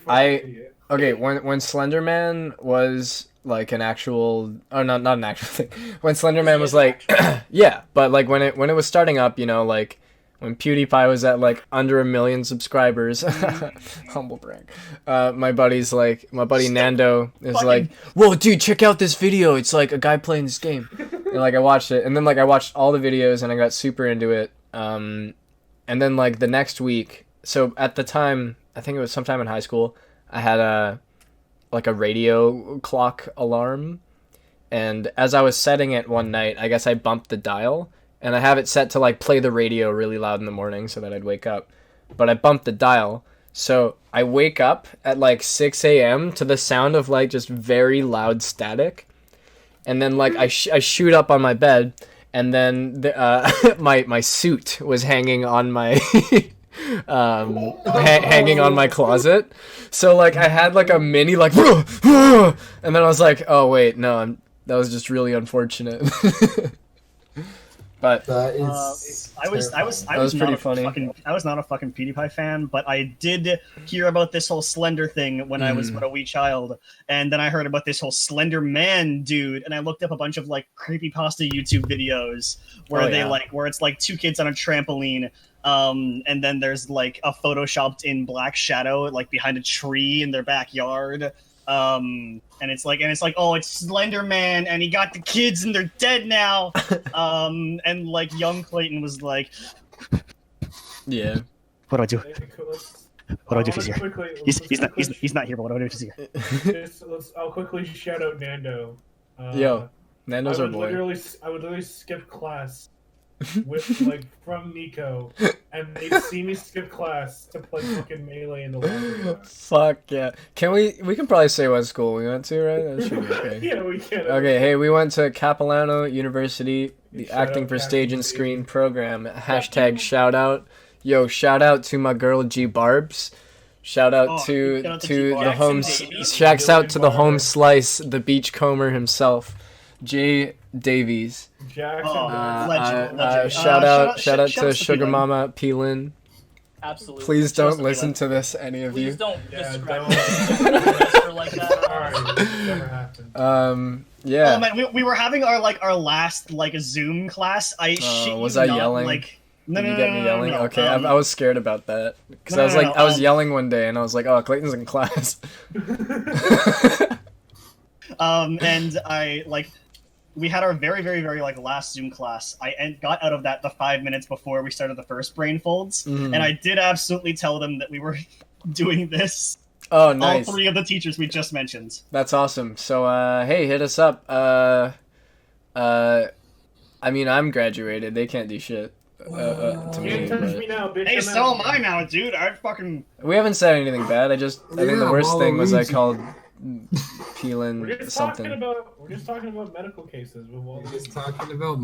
when Slenderman was like an actual, or not an actual thing. When Slenderman was like, yeah, but like when it was starting up, you know, like when PewDiePie was at like under 1 million subscribers, humble brag. My buddy Nando is like, whoa, dude, check out this video. It's like a guy playing this game. And like I watched it, and then like I watched all the videos, and I got super into it. And then like the next week, so at the time, I think it was sometime in high school, I had a radio clock alarm, and as I was setting it one night, I guess I bumped the dial, and I have it set to like play the radio really loud in the morning so that I'd wake up, but I bumped the dial, so I wake up at like 6 a.m. to the sound of like just very loud static, and then like I shoot up on my bed. And then my suit was hanging on my hanging on my closet, so like I had like a mini like, and then I was like, oh wait, no, that was just really unfortunate. But I was pretty funny. I was not a fucking PewDiePie fan, but I did hear about this whole Slender thing when I was a wee child, and then I heard about this whole Slender Man dude, and I looked up a bunch of like creepypasta YouTube videos where where it's like two kids on a trampoline, and then there's like a photoshopped in black shadow like behind a tree in their backyard. And it's like, oh, it's Slender Man, and he got the kids, and they're dead now. And like young Clayton was like, yeah. What do I do? What do I do if he's here? He's not here, but what do I do if he's here? I'll quickly shout out Nando. Yo, Nando's our boy. I would literally skip class with like from Nicco, and they'd see me skip class to play fucking Melee in the laundry. Fuck yeah! We can probably say what school we went to, right? That should be okay. Yeah, we can. Okay, hey, we went to Capilano University, the Acting for Stage and Screen program. Hashtag shout out. Yo, shout out to my girl G Barbs. Shout out to the home. Shouts out to the home slice, the beachcomber himself, Jay Davies. Jackson. Shout out to Sugar Mama Peelin. Absolutely. Please don't listen to this, any of you. Please don't describe her like that. Alright, never happened. Yeah. Oh man, we were having our last Zoom class. Was I yelling? No, Did you get me yelling? No. Okay, I was scared about that because I was yelling one day and I was like, oh, Clayton's in class. And we had our very, very, very last Zoom class. I got out of that the 5 minutes before we started the first BRAINfolds, and I did absolutely tell them that we were doing this. Oh, nice. All three of the teachers we just mentioned. That's awesome. So, hey, hit us up. I mean, I'm graduated. They can't do shit to me. Hey, so am I now, dude. I fucking... We haven't said anything bad. I think the worst thing was I called peeling something. We're just talking about medical cases. We're just talking about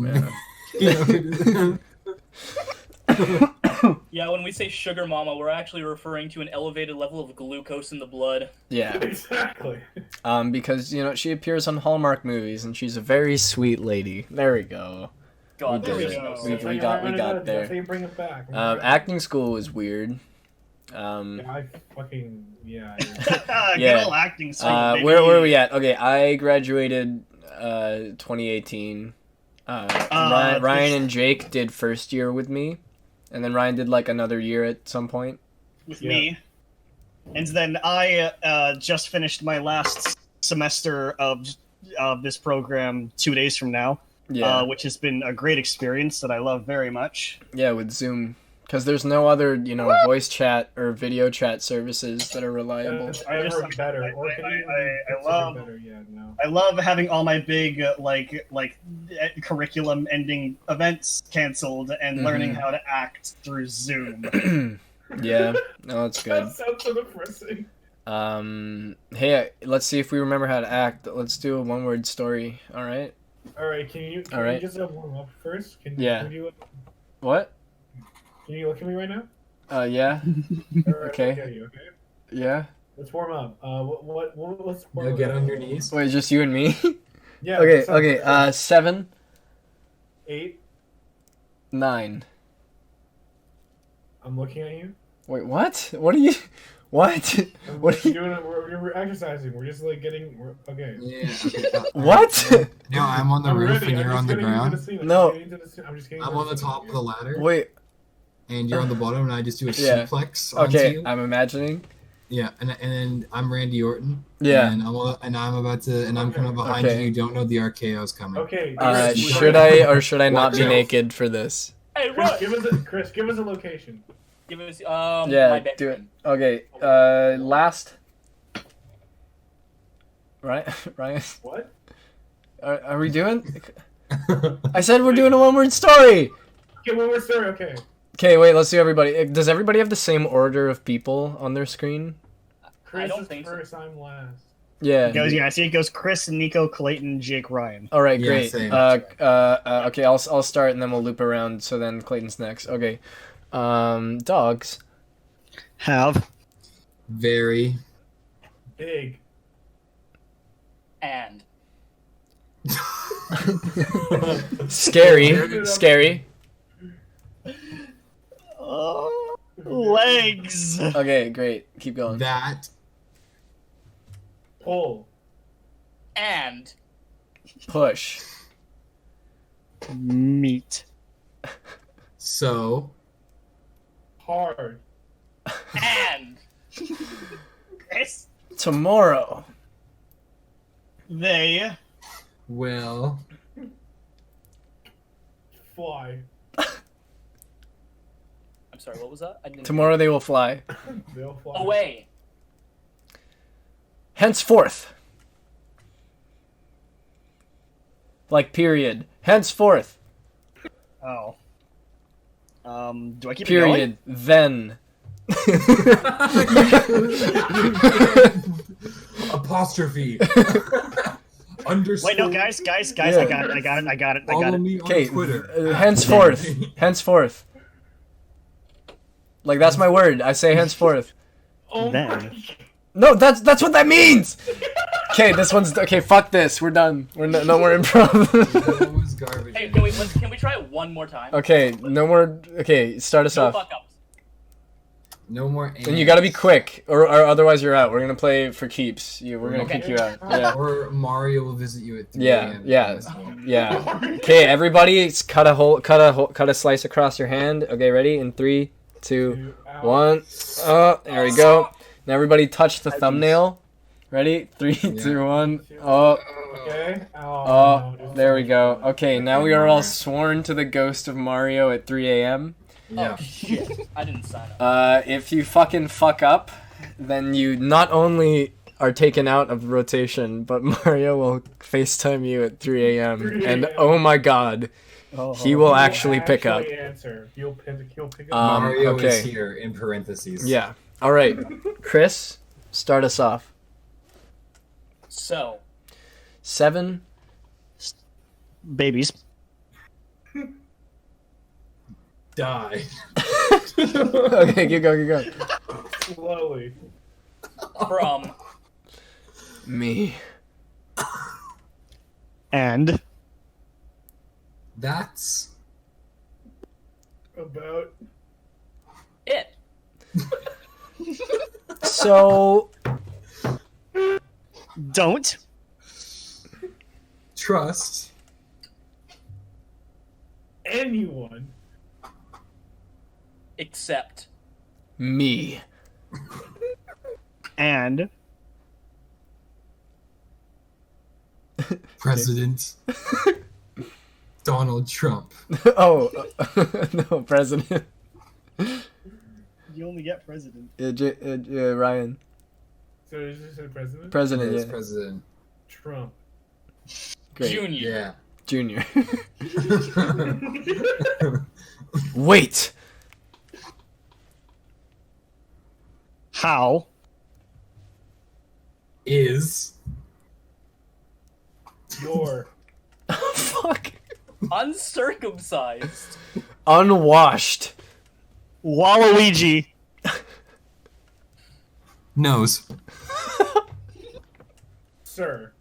Yeah, when we say sugar mama, we're actually referring to an elevated level of glucose in the blood. Yeah. Exactly. Because, you know, she appears on Hallmark movies, and she's a very sweet lady. There we go. God, we did it. We got there. That's how you bring it back. Acting school was weird. Yeah. Good old acting school, where are we at? Okay, I graduated 2018. Ryan and Jake did first year with me, and then Ryan did like another year at some point with me, and then I just finished my last semester of this program 2 days from now. Yeah, which has been a great experience that I love very much. Yeah, with Zoom. Because there's no other, you know, voice chat or video chat services that are reliable. I love having all my big like curriculum ending events canceled and learning how to act through Zoom. Yeah, no, that's good. That sounds so depressing. Hey, let's see if we remember how to act. Let's do a one-word story. All right. All right. Can you just warm up first? What? Can you look at me right now? Yeah. Right, okay. Yeah. Let's warm up. Let's warm up. Get on your knees. Wait, just you and me? Yeah. Okay. 7. 8. 9. I'm looking at you. Wait, what? What are you? What? What are you doing? We're exercising. We're just like getting. Okay. Yeah. Okay. What? No, I'm on the roof and you're on the ground. No. I'm on the top of the ladder. Wait. And you're on the bottom, and I just do a suplex onto Okay, you. I'm imagining. Yeah, and then I'm Randy Orton. Yeah. And I'm coming up behind you. You don't know the RKO's coming. Okay. Should I or should I not be naked for this? Hey, Chris, give us a location. Give us yeah, my bedroom. do it. Okay. Last. Right, Ryan. What? Are we doing? I said we're doing a one-word story. Okay, one-word story. Okay. Okay, wait, let's do everybody. Does everybody have the same order of people on their screen? Chris I don't is think first, so. I'm last. Yeah. I see it goes Chris, Nicco, Clayton, Jake, Ryan. All right, great. Same. Okay, I'll start and then we'll loop around. So then Clayton's next. Okay. Dogs. Have. Very. Big. And. Scary. Legs. Okay, great. Keep going. That. Pull. And. Push. Meat. So. Hard. And. Chris. Tomorrow. They. Will. Fly. I'm sorry, what was that? I didn't Tomorrow they will fly. They'll fly. Away. Henceforth. Like period. Henceforth. Oh. Do I keep Period. Then. Apostrophe. Underscore. Wait, no, guys, Yeah. I got it. Follow me on Okay. Twitter. Henceforth. Like that's my word. I say henceforth. Oh Then. No, that's what that means. Okay, this one's okay. Fuck this. We're done. No more improv. That was garbage. Hey, can we try it one more time? Okay, no more. Okay, start us No off. fuck ups. No more. And you gotta be quick, or otherwise you're out. We're gonna play for keeps. We're gonna kick you out. Yeah. Or Mario will visit you at 3 Yeah, a.m. yeah. Okay, everybody, cut a slice across your hand. Okay, ready? In 3, 2, 1. Oh, there we go. Now everybody, touch the thumbnail. Ready? 3, 2, 1. Oh. Okay. Oh, there we go. Okay, now we are all sworn to the ghost of Mario at 3 a.m. Yeah. Oh shit! I didn't sign up. If you fucking fuck up, then you not only are taken out of rotation, but Mario will FaceTime you at 3 a.m. And oh my god, he will actually pick up. Answer. He'll pick up. Mario is okay. here in parentheses. Yeah. All right, Chris, start us off. So. 7. Babies. Die. Okay, keep going. Slowly. From. Me. And. That's. About. It. So. Don't. Trust. Anyone. Except. Me. And. President. Donald Trump. Oh. No, President. You only get president. Ryan. So is this a president? President, Yes, yeah. President. Trump. Great. Junior. Yeah. Junior. Wait. How. Is. Your. Fuck. Uncircumcised. Unwashed. Waluigi. Nose. Sir.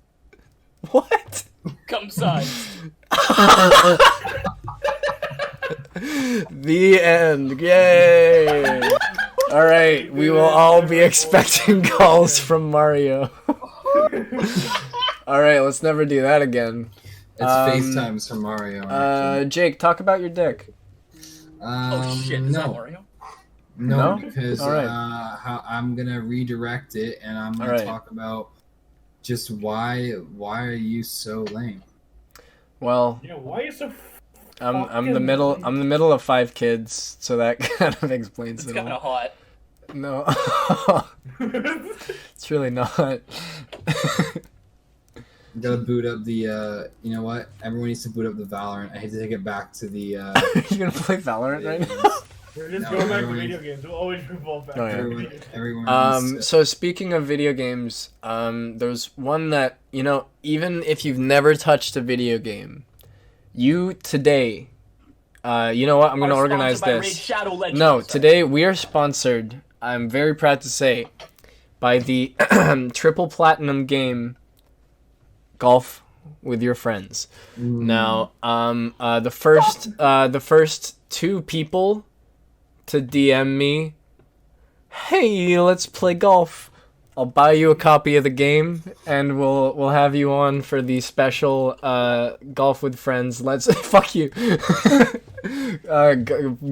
What? Cum sized. The end. Yay. All right, we will all be expecting calls from Mario. All right, let's never do that again. It's FaceTimes from Mario. Jake, talk about your dick. Oh shit, is that Mario? No, No? because All right. I'm gonna redirect it, and I'm gonna All right. talk about just why are you so lame? Well, Yeah, why are you so I'm the middle of 5 kids, so that kind of explains It's it kind all. of hot. No, it's really not. You gotta boot up the. You know what? Everyone needs to boot up the Valorant. I hate to take it back to the. You gonna play Valorant right now? We're just No, going back to everyone video needs- games. We'll always revolve back Oh, to yeah. video games. Everyone. Needs to, So speaking of video games, there's one that, even if you've never touched a video game, you today, you know what? I'm gonna Are organize sponsored by Raid this. Shadow Legends. No, today we are sponsored, I'm very proud to say, by the triple platinum game Golf with Your Friends. Now, the first 2 people to DM me, hey, let's play golf. I'll buy you a copy of the game, and we'll have you on for the special Golf with Friends. Let's fuck you.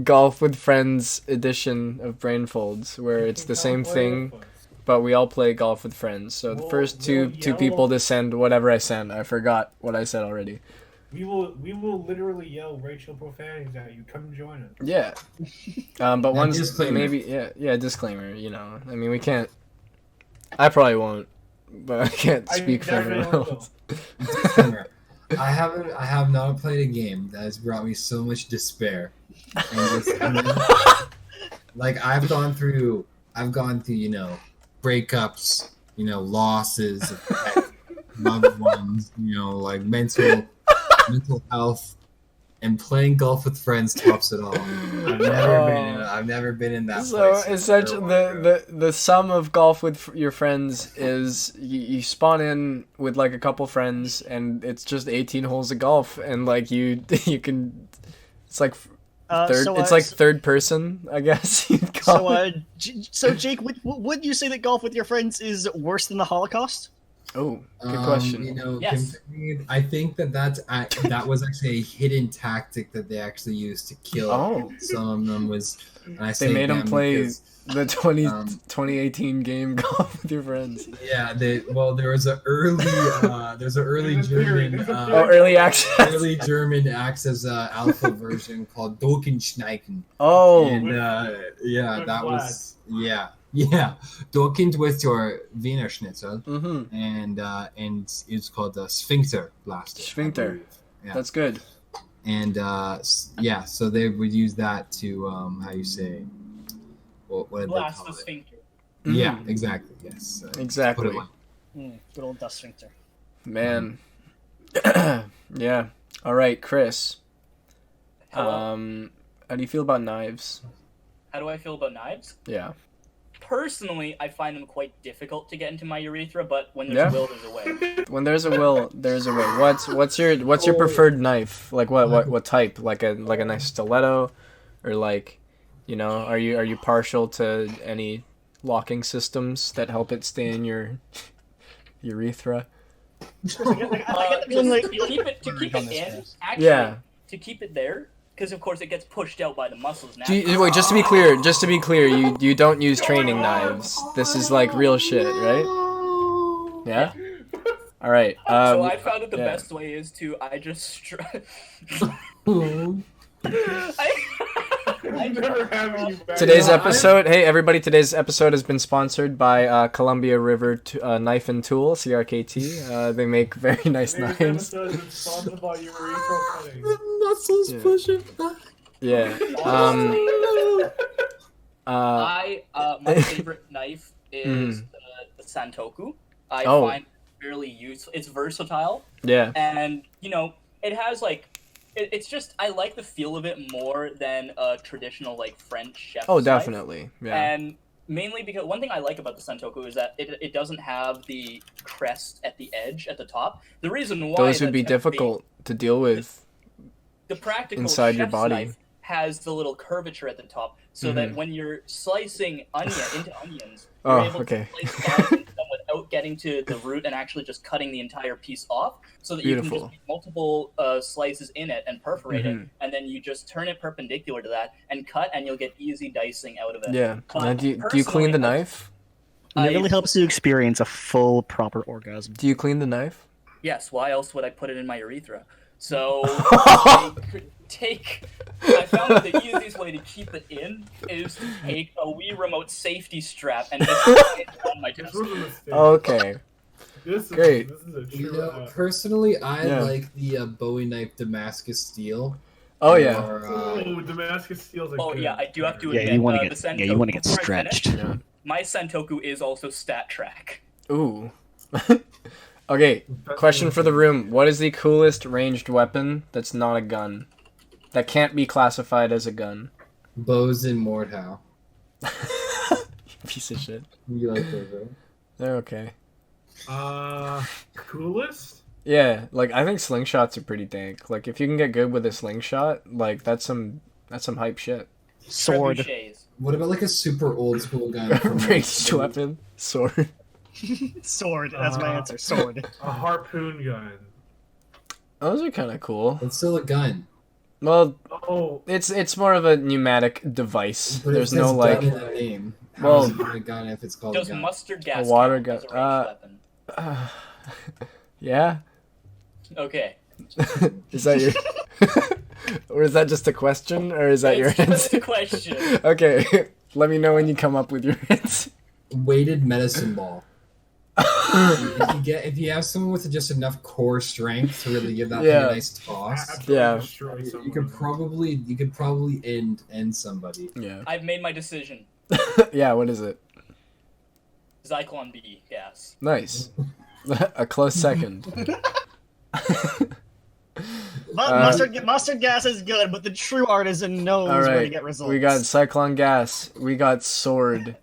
Golf with Friends edition of BRAINFOLDS, where it's the same thing, but we all play golf with friends. So the first two people to send whatever I send. I forgot what I said already. We will literally yell racial profanities at you. Come join us. Yeah. But one's disclaimer. maybe disclaimer. I mean, we can't. I probably won't, but I can't speak for everyone else. Disclaimer. I have not played a game that has brought me so much despair. Like I've gone through, breakups, losses, loved ones, like mental health, and playing golf with friends tops it all. I've never been in that So place. essentially, the sum of golf with your friends is you spawn in with like a couple friends, and it's just 18 holes of golf, and like you can, it's like third person, I guess. You'd call it. So Jake, would you say that golf with your friends is worse than the Holocaust? Oh, good question. Yes. I think that was actually a hidden tactic that they actually used to kill some of them. And I They made them play because, the 2018 game Golf with Your Friends. yeah, there was an early German Early access. early German access alpha version called Dokenschneiken. Oh, And that was Dokind with your Wiener Schnitzel, and it's called the Sphincter Blaster. Sphincter. Yeah. That's good. And so they would use that to how you say, what did Blast they the call it? sphincter. Yeah, exactly. Yes, Exactly. put it Good old dust sphincter. Man. Yeah. All right, Chris. Hello? How do you feel about knives? How do I feel about knives? Yeah. Personally, I find them quite difficult to get into my urethra, but when there's a will, there's a way. When there's a will, there's a way. What's your preferred knife? Like what type? Like a nice stiletto, or like, you know, are you partial to any locking systems that help it stay in your urethra? To keep it in, actually, yeah. To keep it there, because of course it gets pushed out by the muscles now. Wait, just to be clear, you don't use training knives. This is like real shit, right? Yeah. All right. So I found that the best way is to I never have you back. Today's episode, hey everybody! Today's episode has been sponsored by Columbia River Knife and Tool (CRKT). They make very nice knives. Episode has been sponsored by urethral cutting. Muscles pushing back. Yeah. My favorite knife is the Santoku. I find it fairly useful. It's versatile. Yeah. And you know, it has like. It's just I like the feel of it more than a traditional like French chef's knife. Definitely. Yeah. And mainly because one thing I like about the Santoku is that it doesn't have the crest at the edge at the top. The reason why those would be difficult to deal with. The practical inside your chef's body knife has the little curvature at the top, so that when you're slicing into onions, you're able to slice down into them without getting to the root and actually just cutting the entire piece off, so that you can just make multiple slices in it and perforate it, and then you just turn it perpendicular to that and cut, and you'll get easy dicing out of it. Yeah. Do you clean the knife? It really helps you experience a full, proper orgasm. Do you clean the knife? Yes. Why else would I put it in my urethra? So I found that the easiest way to keep it in is to take a Wii remote safety strap and just put it on my chest. Okay. Great. This is a true, personally, I like the Bowie knife Damascus steel. Oh yeah. Damascus steel's a good yeah, I do have to admit, you want to get stretched. My Santoku is also stat track. Ooh. Okay, question for the room. What is the coolest ranged weapon that's not a gun? That can't be classified as a gun? Bows in Mordhau. Piece of shit. You like those, right? They're okay. Coolest? Yeah, like I think slingshots are pretty dank. Like if you can get good with a slingshot, like that's some hype shit. Sword. Trebuchets. What about like a super old school gun? Ranged weapon? Sword. Sword. That's my answer. Sword. A harpoon gun. Those are kind of cool. It's still a gun. Well, it's more of a pneumatic device. But there's no like. Gun in the name. Well, is it a gun if it's called does a gun? mustard gas a water count gun. as a ranged weapon? Yeah. Okay. Is that your? Or is that just a question, or is that your answer? Just a question. Okay, let me know when you come up with your answer. Weighted medicine ball. if you have someone with just enough core strength to really give that thing a nice toss, you could probably end somebody. Yeah. I've made my decision. Yeah, what is it? Zyklon B gas. Nice. A close second. Mustard gas is good, but the true artisan knows where to get results. We got cyclone gas. We got sword.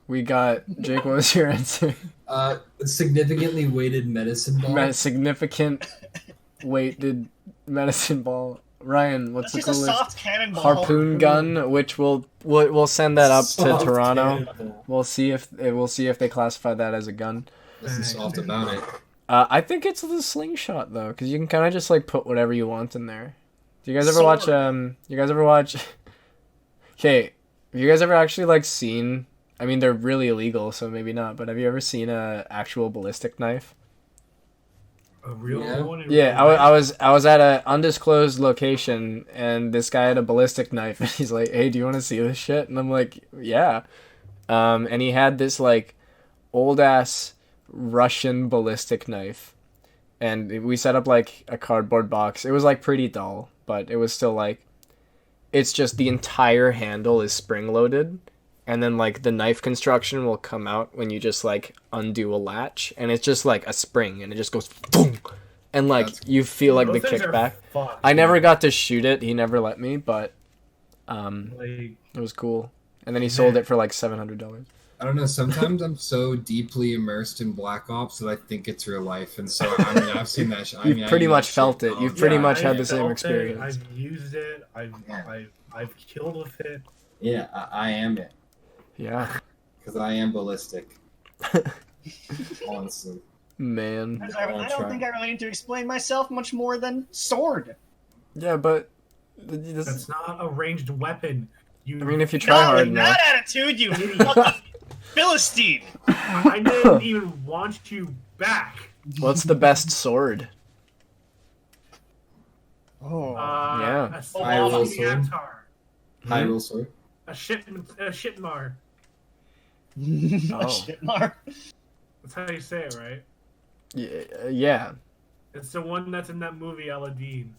We got Jake. What was your answer? Significantly weighted medicine ball. Significant weighted medicine ball. Ryan, what's the coolest? Just a soft cannonball. Harpoon gun, which we'll send that up to Toronto. Cannonball. We'll see if they classify that as a gun. Nothing soft about it. I think it's the slingshot though, because you can kind of just like put whatever you want in there. Do you guys ever watch? You guys ever watch? Okay, have you guys ever actually like seen? I mean, they're really illegal, so maybe not. But have you ever seen a actual ballistic knife? A real one? Yeah, I was at an undisclosed location, and this guy had a ballistic knife, and he's like, "Hey, do you want to see this shit?" And I'm like, "Yeah." And he had this like old ass Russian ballistic knife, and we set up like a cardboard box. It was like pretty dull, but it was still like, it's just the entire handle is spring loaded. and then like the knife construction will come out when you just like undo a latch, and it's just like a spring, and it just goes boom, and like you feel like the kickback. I never got to shoot it. He never let me, but it was cool. And then he sold it for like $700. I don't know. Sometimes I'm so deeply immersed in Black Ops that I think it's real life, and so I mean, I've seen that. You've pretty much felt it. You've pretty much had the same experience. I've used it. I've killed with it. Yeah, I am it. Yeah. Because I am ballistic. Honestly. Man. I don't think I really need to explain myself much more than sword. Yeah, but that's not a ranged weapon. I mean, if you try hard enough. That attitude, you fucking Philistine. I didn't even want you back. What's the best sword? Yeah. A Hyrule sword. Hyrule sword. A Shitmar. Shitmar. That's how you say it, right? Yeah. It's the one that's in that movie Aladdin.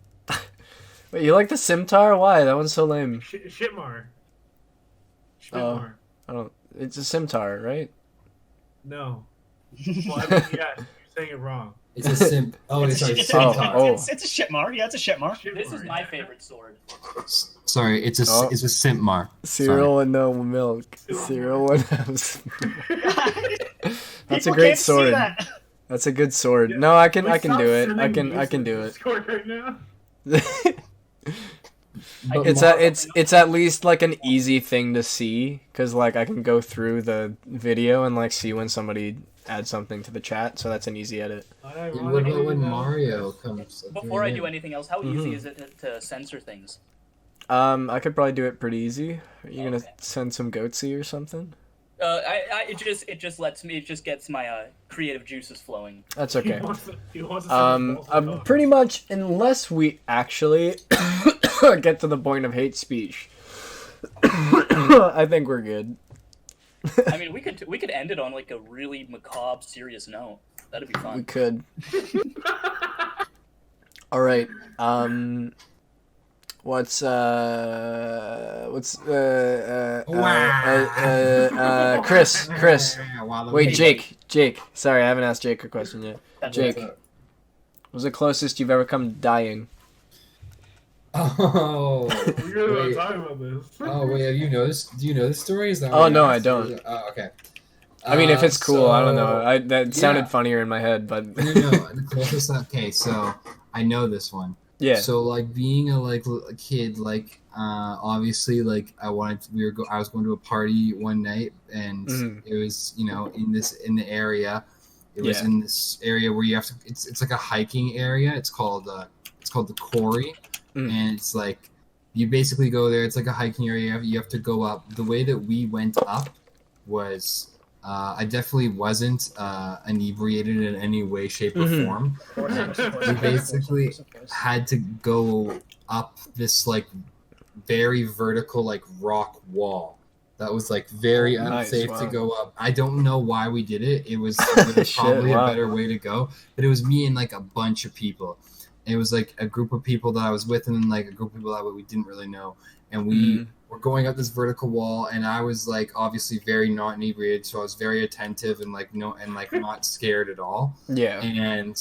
Wait, you like the Scimitar? Why? That one's so lame. Shitmar. Oh, I don't. It's a Scimitar, right? No. Well, I mean, yeah, you're saying it wrong. It's a sim. Oh, it's sorry. It's a Shitmar. Yeah, it's a Shitmar. This is my favorite sword. Sorry, it's a Simpmar. Cereal and no milk. Cereal and That's a great sword. That's a good sword. Yeah. No, I can do it. I can do it. Right now. It's at least like an easy thing to see, because like I can go through the video and like see when somebody adds something to the chat, so that's an easy edit. What about when Mario comes? Before I do anything else, how easy is it to censor things? I could probably do it pretty easy. Are you gonna send some goatsy or something? It just gets my creative juices flowing. That's okay. He wants to pretty much, unless we actually get to the point of hate speech, I think we're good. I mean, we could end it on like a really macabre, serious note. That'd be fun. We could. All right. Chris. Wait, Jake. Sorry, I haven't asked Jake a question yet. Jake, what was the closest you've ever come to dying? Oh, we're not talking about this. Oh wait, have you noticed? Do you know the story? Is that no, I don't. Oh, okay. I mean, if it's cool, I don't know. That sounded funnier in my head, but no, the closest. Okay, so I know this one. Yeah. So like being a kid, obviously I was going to a party one night, and it was in the area. It was in this area where you have to. It's like a hiking area. It's called the quarry, and it's like you basically go there. It's like a hiking area. You have to go up. The way that we went up was. I definitely wasn't inebriated in any way, shape, or form. We basically had to go up this very vertical rock wall that was very unsafe to go up. I don't know why we did it. It was probably a better way to go, but it was me and a bunch of people. It was a group of people that I was with, and then a group of people that we didn't really know, and we. We're going up this vertical wall, and I was obviously very not inebriated, so I was very attentive and not scared at all. Yeah. And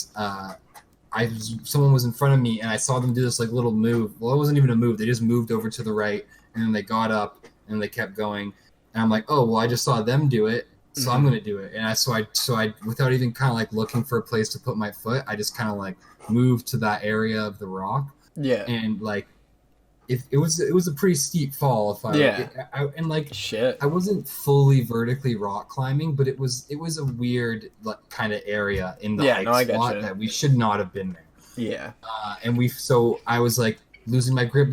someone was in front of me, and I saw them do this little move. Well, it wasn't even a move; they just moved over to the right, and then they got up and they kept going. And I'm like, oh well, I just saw them do it, so I'm gonna do it. And so I without even kind of looking for a place to put my foot, I just kind of moved to that area of the rock. Yeah. And it was a pretty steep fall. Shit. I wasn't fully vertically rock climbing, but it was a weird kind of area in the hike spot that we should not have been there. Yeah. So I was losing my grip,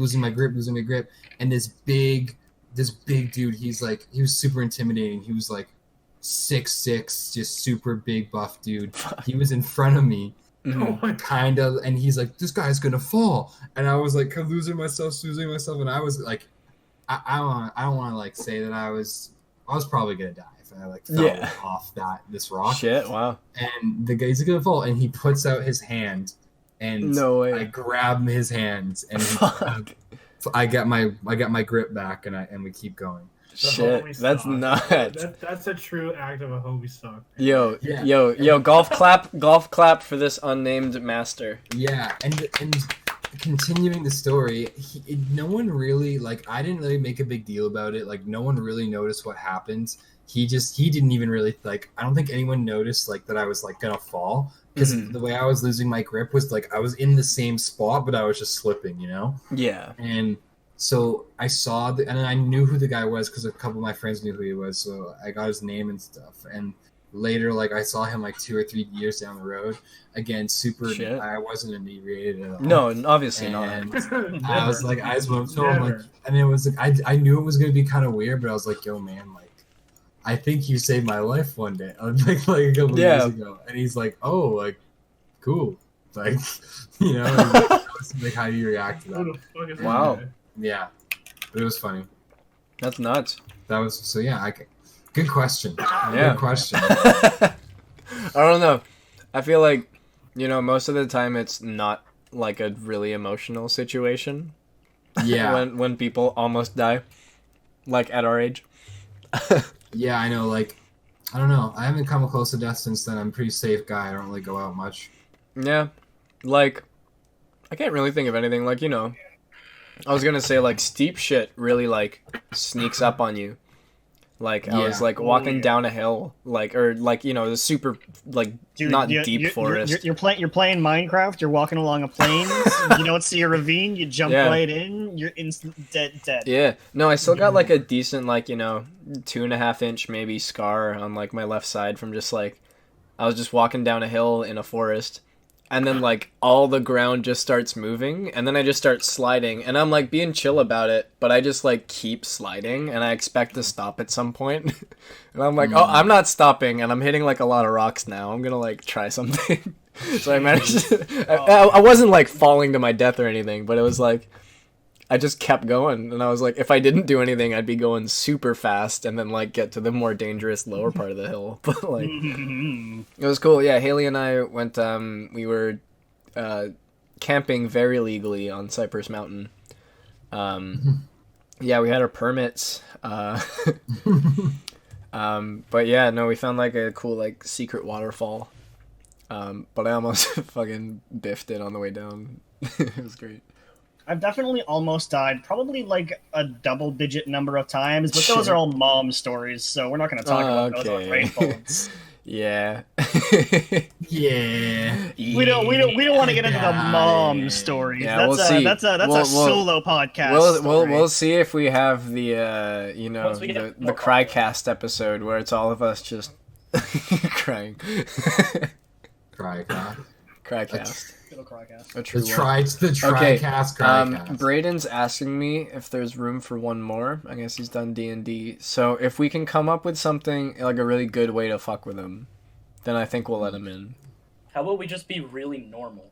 and this big dude. He was super intimidating. He was 6'6", just super big buff dude. He was in front of me. Kind of, and he's this guy's gonna fall, and I was losing myself, and I was I don't want to say that I was probably gonna die if I fell off this rock. Shit, wow. And the guy's gonna fall, and he puts out his hand, and no way. I grab his hands, and I got my grip back, and we keep going. Shit, that's nuts. That's a true act of a homie stock. Yo, golf clap for this unnamed master. Yeah, and continuing the story, no one really, like, I didn't really make a big deal about it. Like, no one really noticed what happened. He didn't even really, like, I don't think anyone noticed, like, that I was, like, gonna fall. Because the way I was losing my grip was, like, I was in the same spot, but I was just slipping, you know? Yeah. And so I saw, and I knew who the guy was because a couple of my friends knew who he was, so I got his name and stuff. And later, like, I saw him, like, 2 or 3 years down the road. Again, super, Shit. I wasn't inebriated at all. No, obviously and not. I was like, I just went to him, like, and it was like, I knew it was going to be kind of weird, but I was like, yo, man, like, I think you saved my life one day, like a couple years ago. And he's like, oh, like, cool. Like, you know, like, how do you react to that? Wow. Yeah, but it was funny. That's nuts. That was, so yeah, good question. Yeah. Good question. I don't know. I feel like, you know, most of the time it's not like a really emotional situation. Yeah. when people almost die, like at our age. Yeah, I know. Like, I don't know. I haven't come close to death since then. I'm a pretty safe guy. I don't really go out much. Yeah, like, I can't really think of anything. Like, you know, I was gonna say, like, steep shit really, like, sneaks up on you. Like, I was, like, walking down a hill, like, or, like, you know, the super, like, Dude, not deep forest. You're playing Minecraft, you're walking along a plain, you don't see a ravine, you jump right in, you're instant dead. Yeah. No, I still got, like, a decent, like, you know, 2.5 inch maybe scar on, like, my left side from just, like, I was just walking down a hill in a forest. And then, like, all the ground just starts moving, and then I just start sliding, and I'm, like, being chill about it, but I just, like, keep sliding, and I expect to stop at some point. And I'm like, oh, I'm not stopping, and I'm hitting, like, a lot of rocks now. I'm gonna, like, try something. So I managed to... I wasn't, like, falling to my death or anything, but it was, like... I just kept going, and I was like, if I didn't do anything, I'd be going super fast, and then, like, get to the more dangerous lower part of the hill. But, like, it was cool. Yeah, Haley and I went, we were camping very legally on Cypress Mountain. Yeah, we had our permits. But yeah, no, we found, like, a cool, like, secret waterfall. But I almost fucking biffed it on the way down. It was great. I've definitely almost died, probably like a double-digit number of times, but those are all mom stories, so we're not going to talk about those on Rainfolds. Yeah. Yeah. We don't want to get into the mom stories. Yeah, that's a solo podcast. We'll see if we have the you know, the Crycast episode where it's all of us just crying. Crycast. A true the Tricast Crycast. Braden's asking me if there's room for one more. I guess he's done D&D. So if we can come up with something, like a really good way to fuck with him, then I think we'll let him in. How about we just be really normal?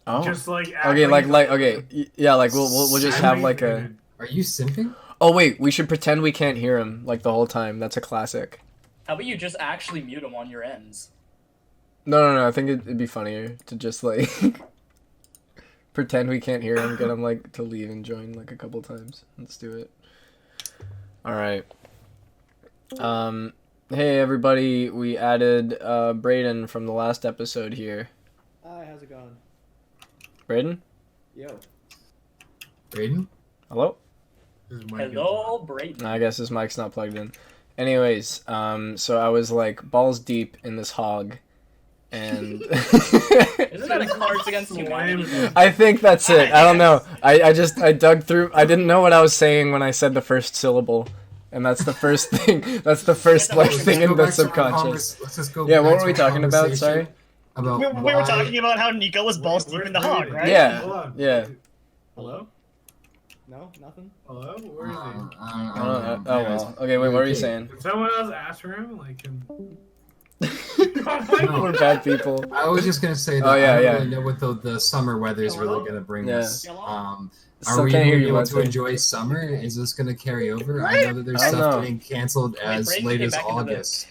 Oh. Just like... Okay, okay. Yeah, like we'll just have like a... Are you simping? Oh wait, we should pretend we can't hear him like the whole time. That's a classic. How about you just actually mute him on your ends? No. I think it'd be funnier to just, like, pretend we can't hear him, get him, like, to leave and join, like, a couple times. Let's do it. Alright. Hey, everybody. We added, Braden from the last episode here. Hi, how's it going? Braden? Yo. Braden? Hello? Hello, Braden. I guess his mic's not plugged in. Anyways, so I was, like, balls deep in this hog. And isn't that a Cards Against Humanity? I think that's it. I don't know. I dug through. I didn't know what I was saying when I said the first syllable, and that's the first thing. That's the first like thing in the subconscious. Let's just go. Yeah, what were we talking about? Sorry. We were talking about how Nicco was balls deep in the hog, right? Yeah. Yeah. Hello? No, nothing. Hello? Where is he? Oh well. Okay, wait. What were you saying? Did someone else ask for him? Like. We're bad people. I was just gonna say that I don't really know what the summer weather is really gonna bring us. Are we gonna be able to enjoy summer? Is this gonna carry over? I know that there's stuff getting canceled as late as August.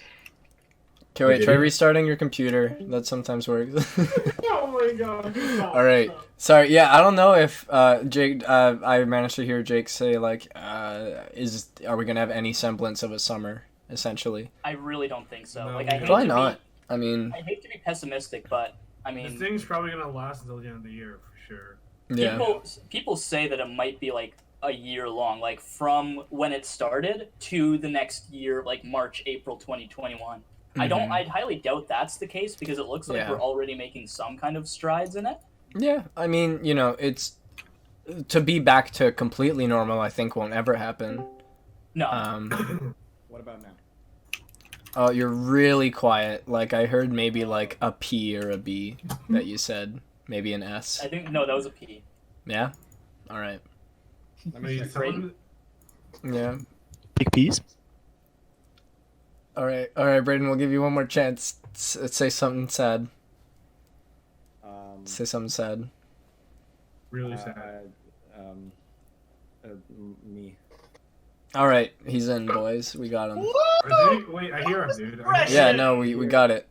Okay, wait, try restarting your computer. That sometimes works. Oh my All right. Sorry. Yeah, I don't know if Jake. I managed to hear Jake say like, are we gonna have any semblance of a summer? Essentially. I really don't think so. No, like, I hate why to not? I mean, I hate to be pessimistic, but I mean, this thing's probably gonna last until the end of the year for sure. yeah. People say that it might be like a year long, like from when it started to the next year, like March, April 2021. Mm-hmm. I'd highly doubt that's the case because it looks like we're already making some kind of strides in it. Yeah, I mean, it's to be back to completely normal. I think won't ever happen. No. What about now? Oh, you're really quiet. Like I heard maybe like a P or a B that you said. Maybe an S. I think no, that was a P. Yeah. All right. Let me check. Yeah. Big P's. All right, Brayden. We'll give you one more chance. Say something sad. Say something sad. Really sad. Me. All right, he's in, boys. We got him. Wait, I hear him, dude. Yeah, no, we got it.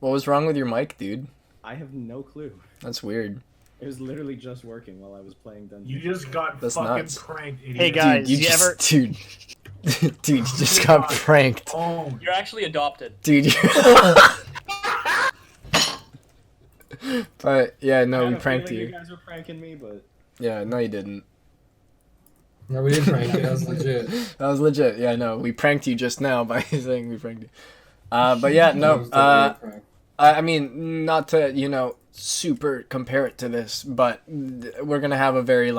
What was wrong with your mic, dude? I have no clue. That's weird. It was literally just working while I was playing Dungeons. You just got That's fucking nuts. pranked, idiot. Hey guys, dude, dude, dude, you just got pranked. Oh, You're actually adopted. Dude. But yeah, no, we pranked you. You guys were pranking me, but Yeah, no, you didn't. No, we didn't prank you. That was legit. That was legit. Yeah, no, we pranked you just now by saying we pranked you. But yeah, That no. was definitely a prank. I mean, not to super compare it to this, but we're gonna have a very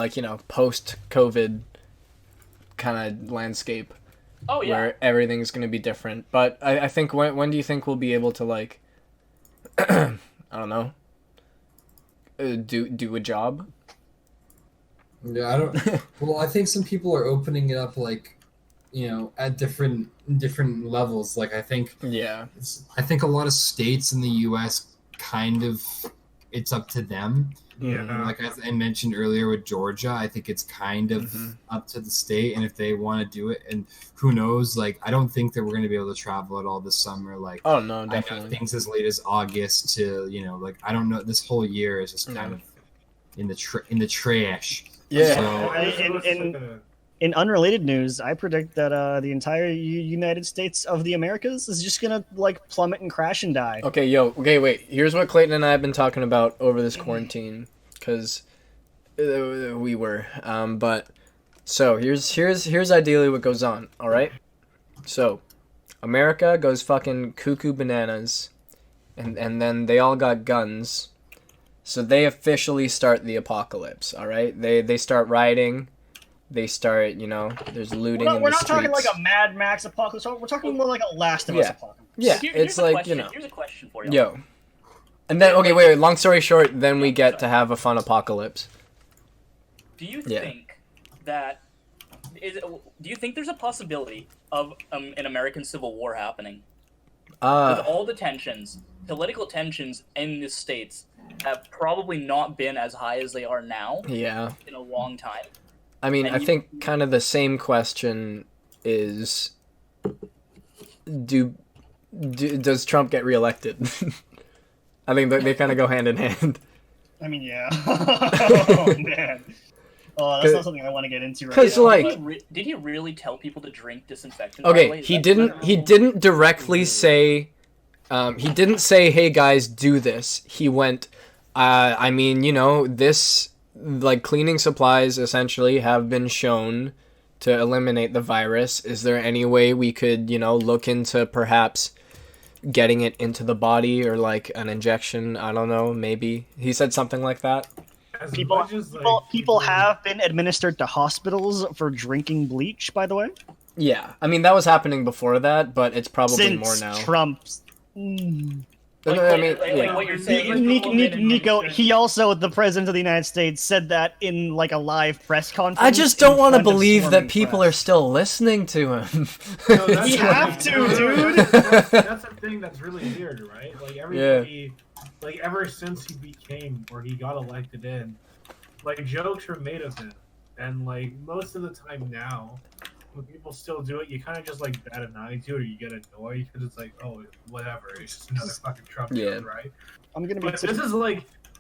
post-COVID kind of landscape. Oh yeah. Where everything's gonna be different. But I think when do you think we'll be able to I don't know, do a job? Yeah, I don't. Well, I think some people are opening it up at different levels. Like I think a lot of states in the U.S. kind of it's up to them. yeah. Like I mentioned earlier with Georgia, I think it's kind of up to the state, and if they want to do it, and who knows? Like I don't think that we're going to be able to travel at all this summer. Like Oh no, I know definitely. things as late as August to I don't know. This whole year is just kind of in the trash. Yeah. So, In unrelated news, I predict that the entire United States of the Americas is just gonna plummet and crash and die. Okay, wait. Here's what Clayton and I have been talking about over this quarantine, because we were. But so here's ideally what goes on. All right. So, America goes fucking cuckoo bananas, and then they all got guns, so they officially start the apocalypse. All right. They start rioting. They start, there's looting in the streets. We're not talking like a Mad Max apocalypse. We're talking more like a Last of Us apocalypse. Yeah, Here's a question for you. Yo. And then, okay, wait, long story short, then we get to have a fun apocalypse. Do you think that... Do you think there's a possibility of an American Civil War happening? With all the tensions, political tensions in the States have probably not been as high as they are now in a long time. I mean, I think kind of the same question is, does Trump get reelected? I think they kind of go hand in hand. I mean, yeah. Oh, man. Oh, that's not something I want to get into right now. Did he really tell people to drink disinfectant? Okay, he didn't directly say, he didn't say, hey guys, do this. He went, I mean, this... cleaning supplies essentially have been shown to eliminate the virus. Is there any way we could, look into perhaps getting it into the body or an injection? I don't know, maybe. He said something like that. People have been administered to hospitals for drinking bleach, by the way. Yeah, I mean, that was happening before that, but it's probably more now. Trump's... what you're saying, Nicco, he also, the president of the United States, said that in a live press conference. I just don't want to believe that people are still listening to him. No, you have to, dude. That's the thing that's really weird, right? Everybody, ever since he got elected in, jokes were made of him, and most of the time now, when people still do it, you kind of just bat an eye to it, or you get annoyed because it's oh, whatever, it's just another fucking Trump joke, right? I'm gonna be. But this is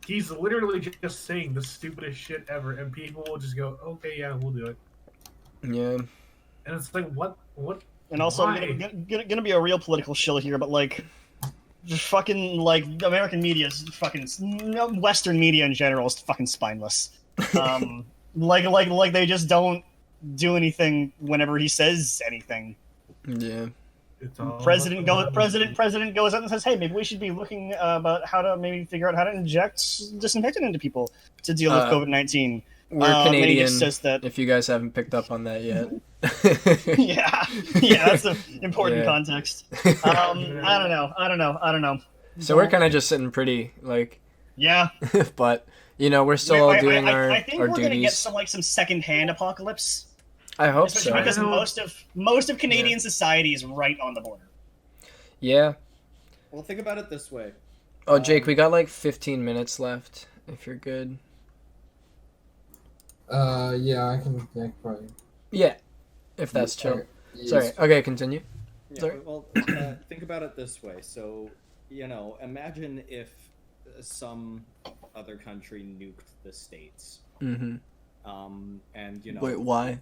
he's literally just saying the stupidest shit ever, and people will just go, "Okay, yeah, we'll do it." Yeah. And it's like, what? And also, I'm gonna be a real political shill here, but like, just fucking like American media is fucking Western media in general is fucking spineless. Like they just don't do anything whenever he says anything. Yeah. President goes out and says, "Hey, maybe we should be looking about how to maybe figure out how to inject disinfectant into people to deal with COVID-19." We're Canadian. Says that. If you guys haven't picked up on that yet. yeah, that's an important context. I don't know. So we're kind of just sitting pretty, like. Yeah. But we're still all doing our I think our we're duties. Gonna get some secondhand apocalypse. I hope especially so. because most of Canadian society is right on the border. Yeah. Well, think about it this way. Oh, Jake, we got like 15 minutes left. If you're good. Yeah, I can probably. Yeah, if that's chill. Yes. Sorry. Okay, continue. Yeah, Sorry. well, think about it this way. So, imagine if some other country nuked the States. Mm-hmm. And Wait, why?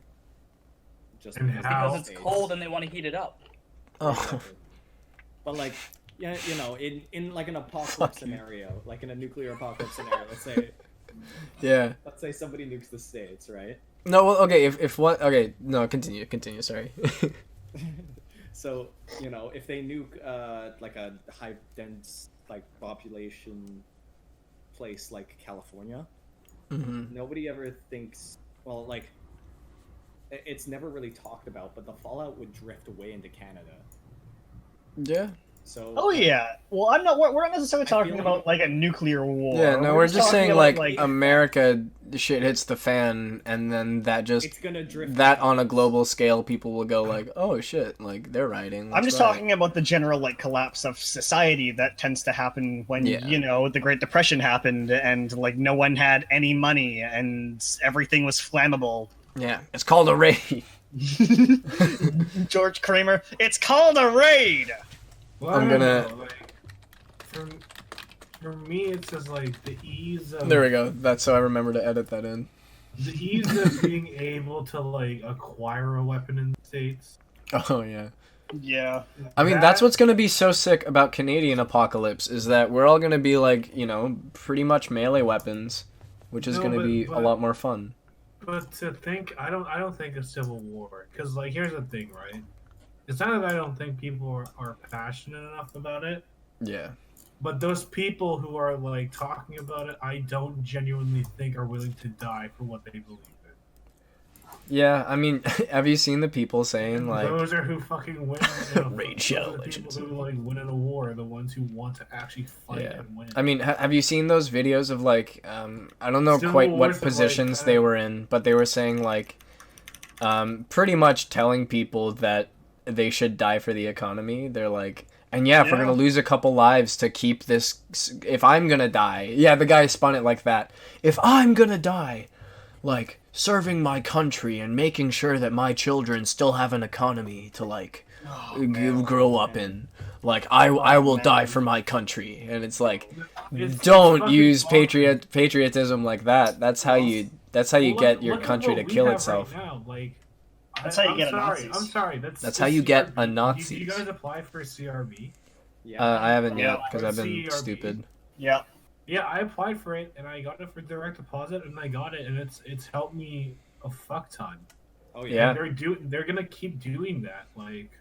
Just because it's cold and they want to heat it up. Oh. But like, in like an apocalypse scenario, like in a nuclear apocalypse scenario, let's say. Yeah. Let's say somebody nukes the States, right? No, well, okay. If what? Okay, no. Continue. Sorry. So if they nuke like a high dense like population place like California, nobody ever thinks. Well, like it's never really talked about, but the fallout would drift away into Canada. Yeah. So. Oh yeah. Well, we're not necessarily talking about like a nuclear war. Yeah. No, we're just saying about, like America, the shit hits the fan, and then that just it's gonna drift that on a global scale, people will go like, oh shit, like they're rioting. I'm just talking about the general like collapse of society that tends to happen when the Great Depression happened and like no one had any money and everything was flammable. Yeah, it's called a raid. George Kramer, it's called a raid. Well, I'm gonna. For me, it's just like the ease of. There we go. That's so I remember to edit that in. The ease of being able to like acquire a weapon in the States. Oh yeah. Yeah. I mean, that's what's gonna be so sick about Canadian apocalypse is that we're all gonna be like, pretty much melee weapons, which is gonna be a lot more fun. But to think, I don't think a civil war, because like here's the thing, right? It's not that I don't think people are passionate enough about it. Yeah. But those people who are like talking about it, I don't genuinely think are willing to die for what they believe in. Yeah, I mean, have you seen the people saying like those are who fucking win? Raid Shell the people who like win in a war are the ones who want to actually fight and win. I mean, have you seen those videos of like I don't know Civil quite what wars positions like, they were in, but they were saying like pretty much telling people that they should die for the economy. They're like, and if we're gonna lose a couple lives to keep this, if I'm gonna die, the guy spun it like that. If I'm gonna die, like serving my country and making sure that my children still have an economy to like grow up in, like I will die for my country. And it's like, don't use patriotism like that. That's how you get your country to kill itself. Right now. Like, that's how you get a Nazi. I'm sorry. That's how you get a Nazi. Did you guys apply for CRB? Yeah. I haven't yet because I've been CRB. stupid. Yeah. Yeah, I applied for it and I got it for direct deposit and I got it and it's helped me a fuck ton. Oh yeah. They're gonna keep doing that, like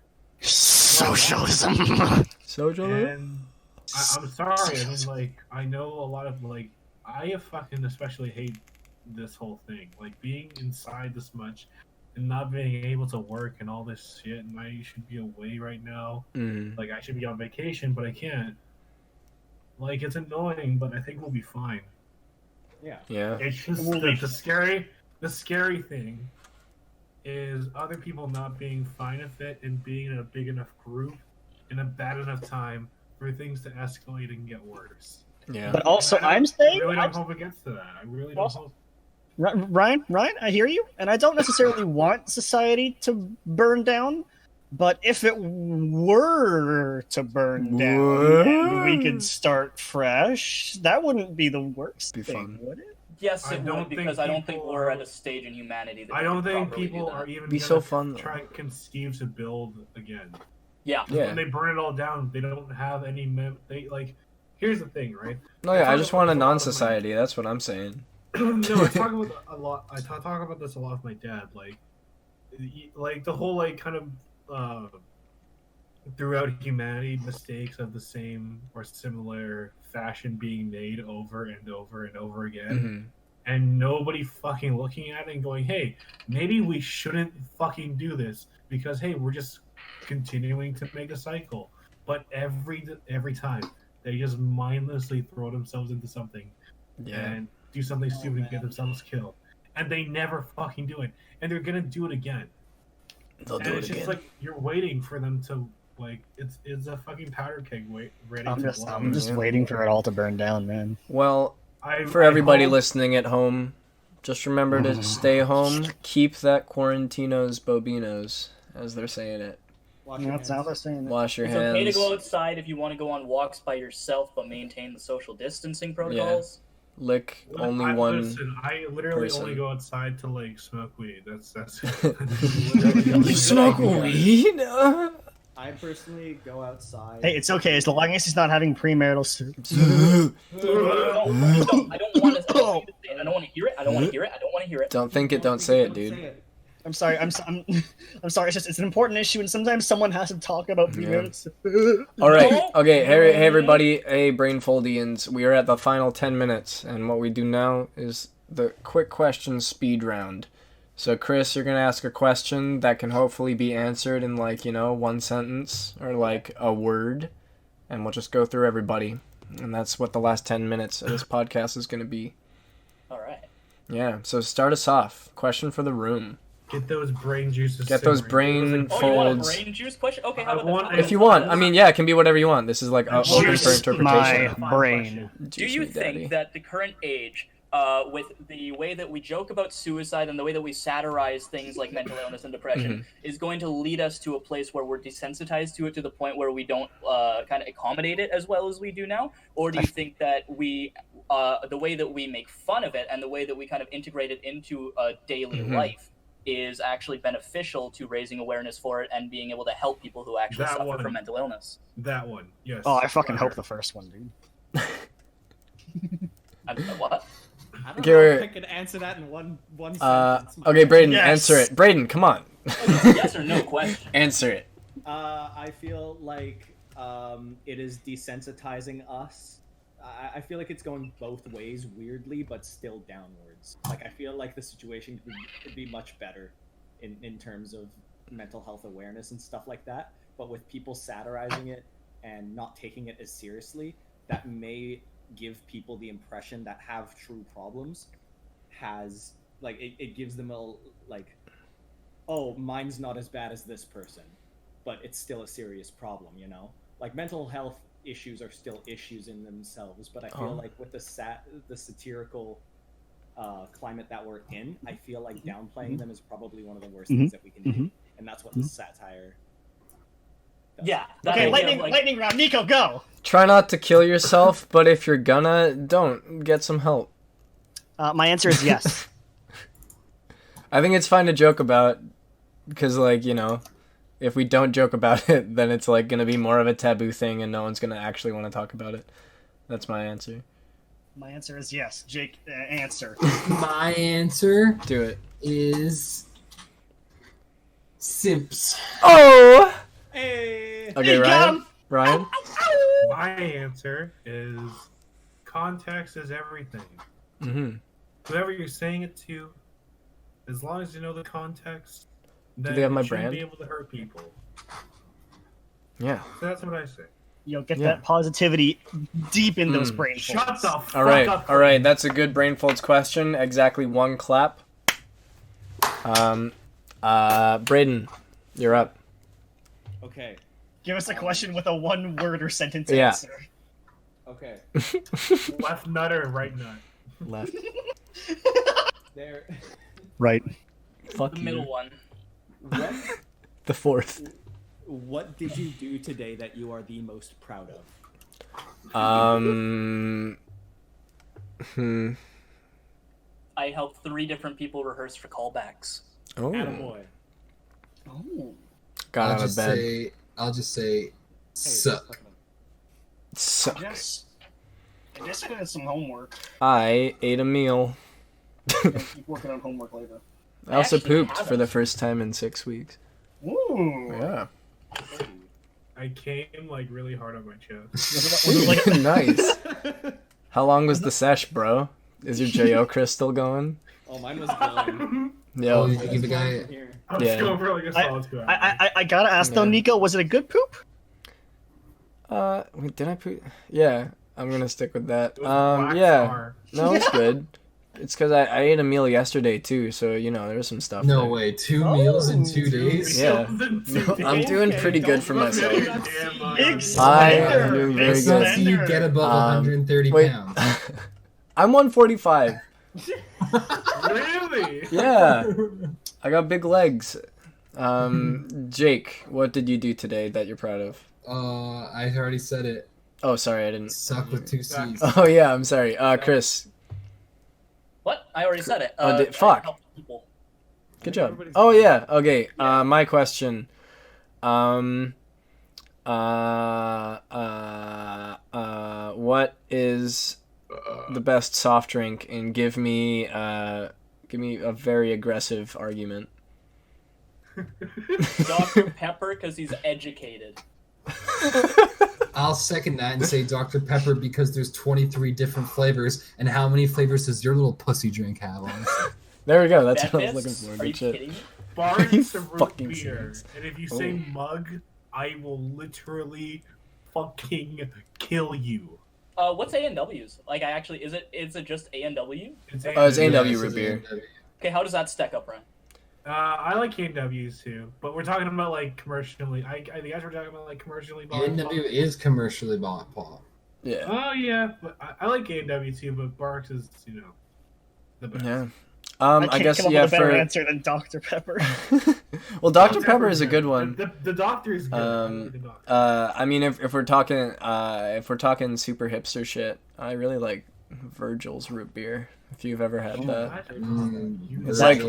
socialism. And I'm sorry. I mean, like I know a lot of like I fucking especially hate this whole thing, like being inside this much. And not being able to work and all this shit, and I should be away right now. Like I should be on vacation, but I can't. Like it's annoying, but I think we'll be fine. Yeah. Yeah. It's just the scary thing is other people not being fine with it and being in a big enough group in a bad enough time for things to escalate and get worse. Yeah. But also, I'm saying I really don't hope it gets to that. I really don't hope. Ryan, I hear you, and I don't necessarily want society to burn down, But if it were to burn down and we could start fresh, that wouldn't be the worst thing, would it? Yes, it would, because I don't think we're at a stage in humanity that I don't think people are even be so fun, try and conceive to build again. Yeah. When they burn it all down, they don't have any they like. Here's the thing, right? No, yeah, I just want a non-society. That's what I'm saying. No, I talk about a lot. I talk about this a lot with my dad. Like the whole kind of throughout humanity, mistakes of the same or similar fashion being made over and over and over again, and nobody fucking looking at it and going, "Hey, maybe we shouldn't fucking do this because hey, we're just continuing to make a cycle." But every time they just mindlessly throw themselves into something and do something stupid and get themselves killed, and they never fucking do it, and they're gonna do it again. They'll do it it's just again. you're waiting for them to it's a fucking powder keg ready to blow. I'm just waiting for it all to burn down, man. Well, for everybody listening at home, just remember to stay home, keep that quarantinos bobinos, as they're saying it. That's how they're saying it. Wash your hands. It's okay to go outside if you want to go on walks by yourself, but maintain the social distancing protocols. Lick only one. Listen, I literally only go outside to smoke weed. That's You smoke weed? I personally go outside. Hey, it's okay as long as he's not having premarital sex. I don't want to hear it. I don't want to hear it. Don't think it. Don't say it, dude. I'm sorry. I'm sorry. It's an important issue, and sometimes someone has to talk about premarital sex. All right. Okay. Hey, everybody. Hey, BrainFoldians. We are at the final 10 minutes, and what we do now is the quick question speed round. So, Chris, you're gonna ask a question that can hopefully be answered in one sentence or a word, and we'll just go through everybody, and that's what the last 10 minutes of this podcast is gonna be. All right. Yeah. So start us off. Question for the room. Get those brain juices. Get those brain folds. You want a brain juice question? Okay, how about that? If you want. I mean, it can be whatever you want. This is open for interpretation. My brain. Do you think that the current age, with the way that we joke about suicide and the way that we satirize things like mental illness and depression, is going to lead us to a place where we're desensitized to it to the point where we don't kind of accommodate it as well as we do now? Or do you think that we, the way that we make fun of it and the way that we kind of integrate it into daily life is actually beneficial to raising awareness for it and being able to help people who actually suffer from mental illness? That one, yes. Oh, I fucking hope the first one, dude. What? I don't know if I could answer that in one sentence. Okay, Braden, answer it. Braden, come on. Yes or no question. Answer it. I feel like it is desensitizing us. I feel like it's going both ways, weirdly, but still downwards. I feel like the situation could be much better in terms of mental health awareness and stuff like that. But with people satirizing it and not taking it as seriously, that may give people the impression that have true problems it gives them oh, mine's not as bad as this person, but it's still a serious problem, mental health issues are still issues in themselves, but I feel like with the satirical climate that we're in, I feel like downplaying them is probably one of the worst things that we can do, and that's what the satire does. Yeah. Okay, lightning round. Nicco, go! Try not to kill yourself, but if you're gonna, don't. Get some help. My answer is yes. I think it's fine to joke about, because, if we don't joke about it, then it's, gonna be more of a taboo thing, and no one's gonna actually want to talk about it. That's my answer. My answer is yes. Jake, answer. My answer Do it. is simps. Oh! Hey! Okay, Ryan? My answer is context is everything. Whoever you're saying it to, as long as you know the context, then do they have my you shouldn't brand? be able to hurt people. Yeah. So that's what I say. Get that positivity deep in those brain folds. Shut the fuck up. All right. That's a good brain folds question. Exactly one clap. Braden, you're up. Okay. Give us a question with a one-word or sentence answer. Okay. Left nut or right nut? Left. There. Right. Fuck the you. middle one. The fourth. what did you do today that you are the most proud of? I helped 3 different people rehearse for callbacks. Oh. Attaboy. Oh. Got out of bed. I'll just say, suck. Suck. I guess I did some homework. I ate a meal. Keep working on homework later. I also pooped for the first time in 6 weeks. Ooh. Yeah. I came like really hard on my chest. Nice. How long was the sesh, bro? Is your JO crystal going? Oh, mine was going. Yeah. Oh, you give the guy. I'm just going for like a solid 2 hours. I gotta ask though, Nicco, was it a good poop? Wait, did I poop? Yeah, I'm gonna stick with that. Black Yeah. Star. No, it's good. It's because I ate a meal yesterday too, so you know there's some stuff. No there. way, 2 meals in 2 days? Yeah. I'm doing pretty good for myself. I am doing very It's good. not so you get above 130 wait. pounds. I'm 145. Really? Yeah. I got big legs. Jake, what did you do today that you're proud of? I already said it. Oh, sorry, I didn't. Suck with 2 C's. Oh yeah, I'm sorry. Chris. What? I already said it. Fuck. Good job. Oh yeah. Okay. My question. What is the best soft drink? And give me a very aggressive argument. Dr. Pepper, because he's educated. I'll second that and say Dr. Pepper because there's 23 different flavors, and how many flavors does your little pussy drink have? Honestly? There we go. That's what I was Benefits? looking for. Are you Good shit. kidding me? Barnes of root Fucking beer. serious. And if you say mug, I will literally fucking kill you. What's A&W's? Like, is it just A&W? It's It's A&W Yeah, root beer. Okay, how does that stack up, Ryan? I like A&W's too, but we're talking about like commercially. I guess we're talking about like commercially bought. A&W is commercially bought, Paul. Yeah. Oh yeah, but I like A&W too, but Barks is the best. Yeah. I I guess come up yeah. with a better For answer than Dr. Pepper. well, Dr. Pepper is a good one. The doctor is good. I like the doctor. I mean, if we're talking super hipster shit, I really like Virgil's root beer. If you've ever had that. It's like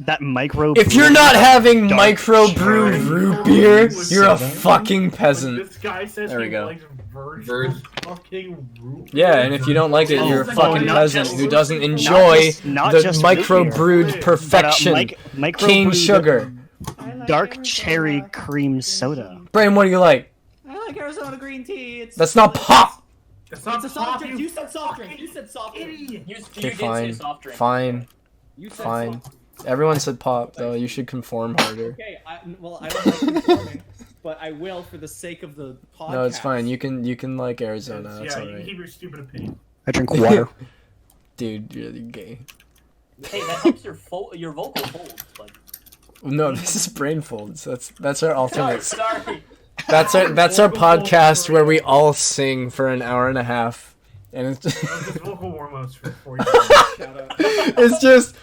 that micro. If you're not having microbrewed cherry. root beer, you're a fucking peasant. This guy says There we he go. likes Virgil's fucking root beer. Yeah, and if you don't like it, you're a fucking not peasant just- who doesn't enjoy not the just root beer. microbrewed perfection, cane sugar. Dark cherry cream soda. Brain, what do you like? I like Arizona green tea. That's not pop. It's not It's a soft pop, drink. You said soft drink. You said soft drink. You Okay, did say soft drink. fine. You said Fine. soft drink. Everyone said pop, though. You should conform harder. Okay, I don't like conforming, but I will for the sake of the podcast. No, it's fine. You can like Arizona. That's yeah, you can alright. keep your stupid opinion. I drink water. Dude, you're gay. Hey, that helps your vocal folds. Like. No, this is brain folds. That's our alternate. Sorry. That's our podcast where we all sing for an hour and a half, and it's just, Just vocal warm-ups for 40 Shout out. it's just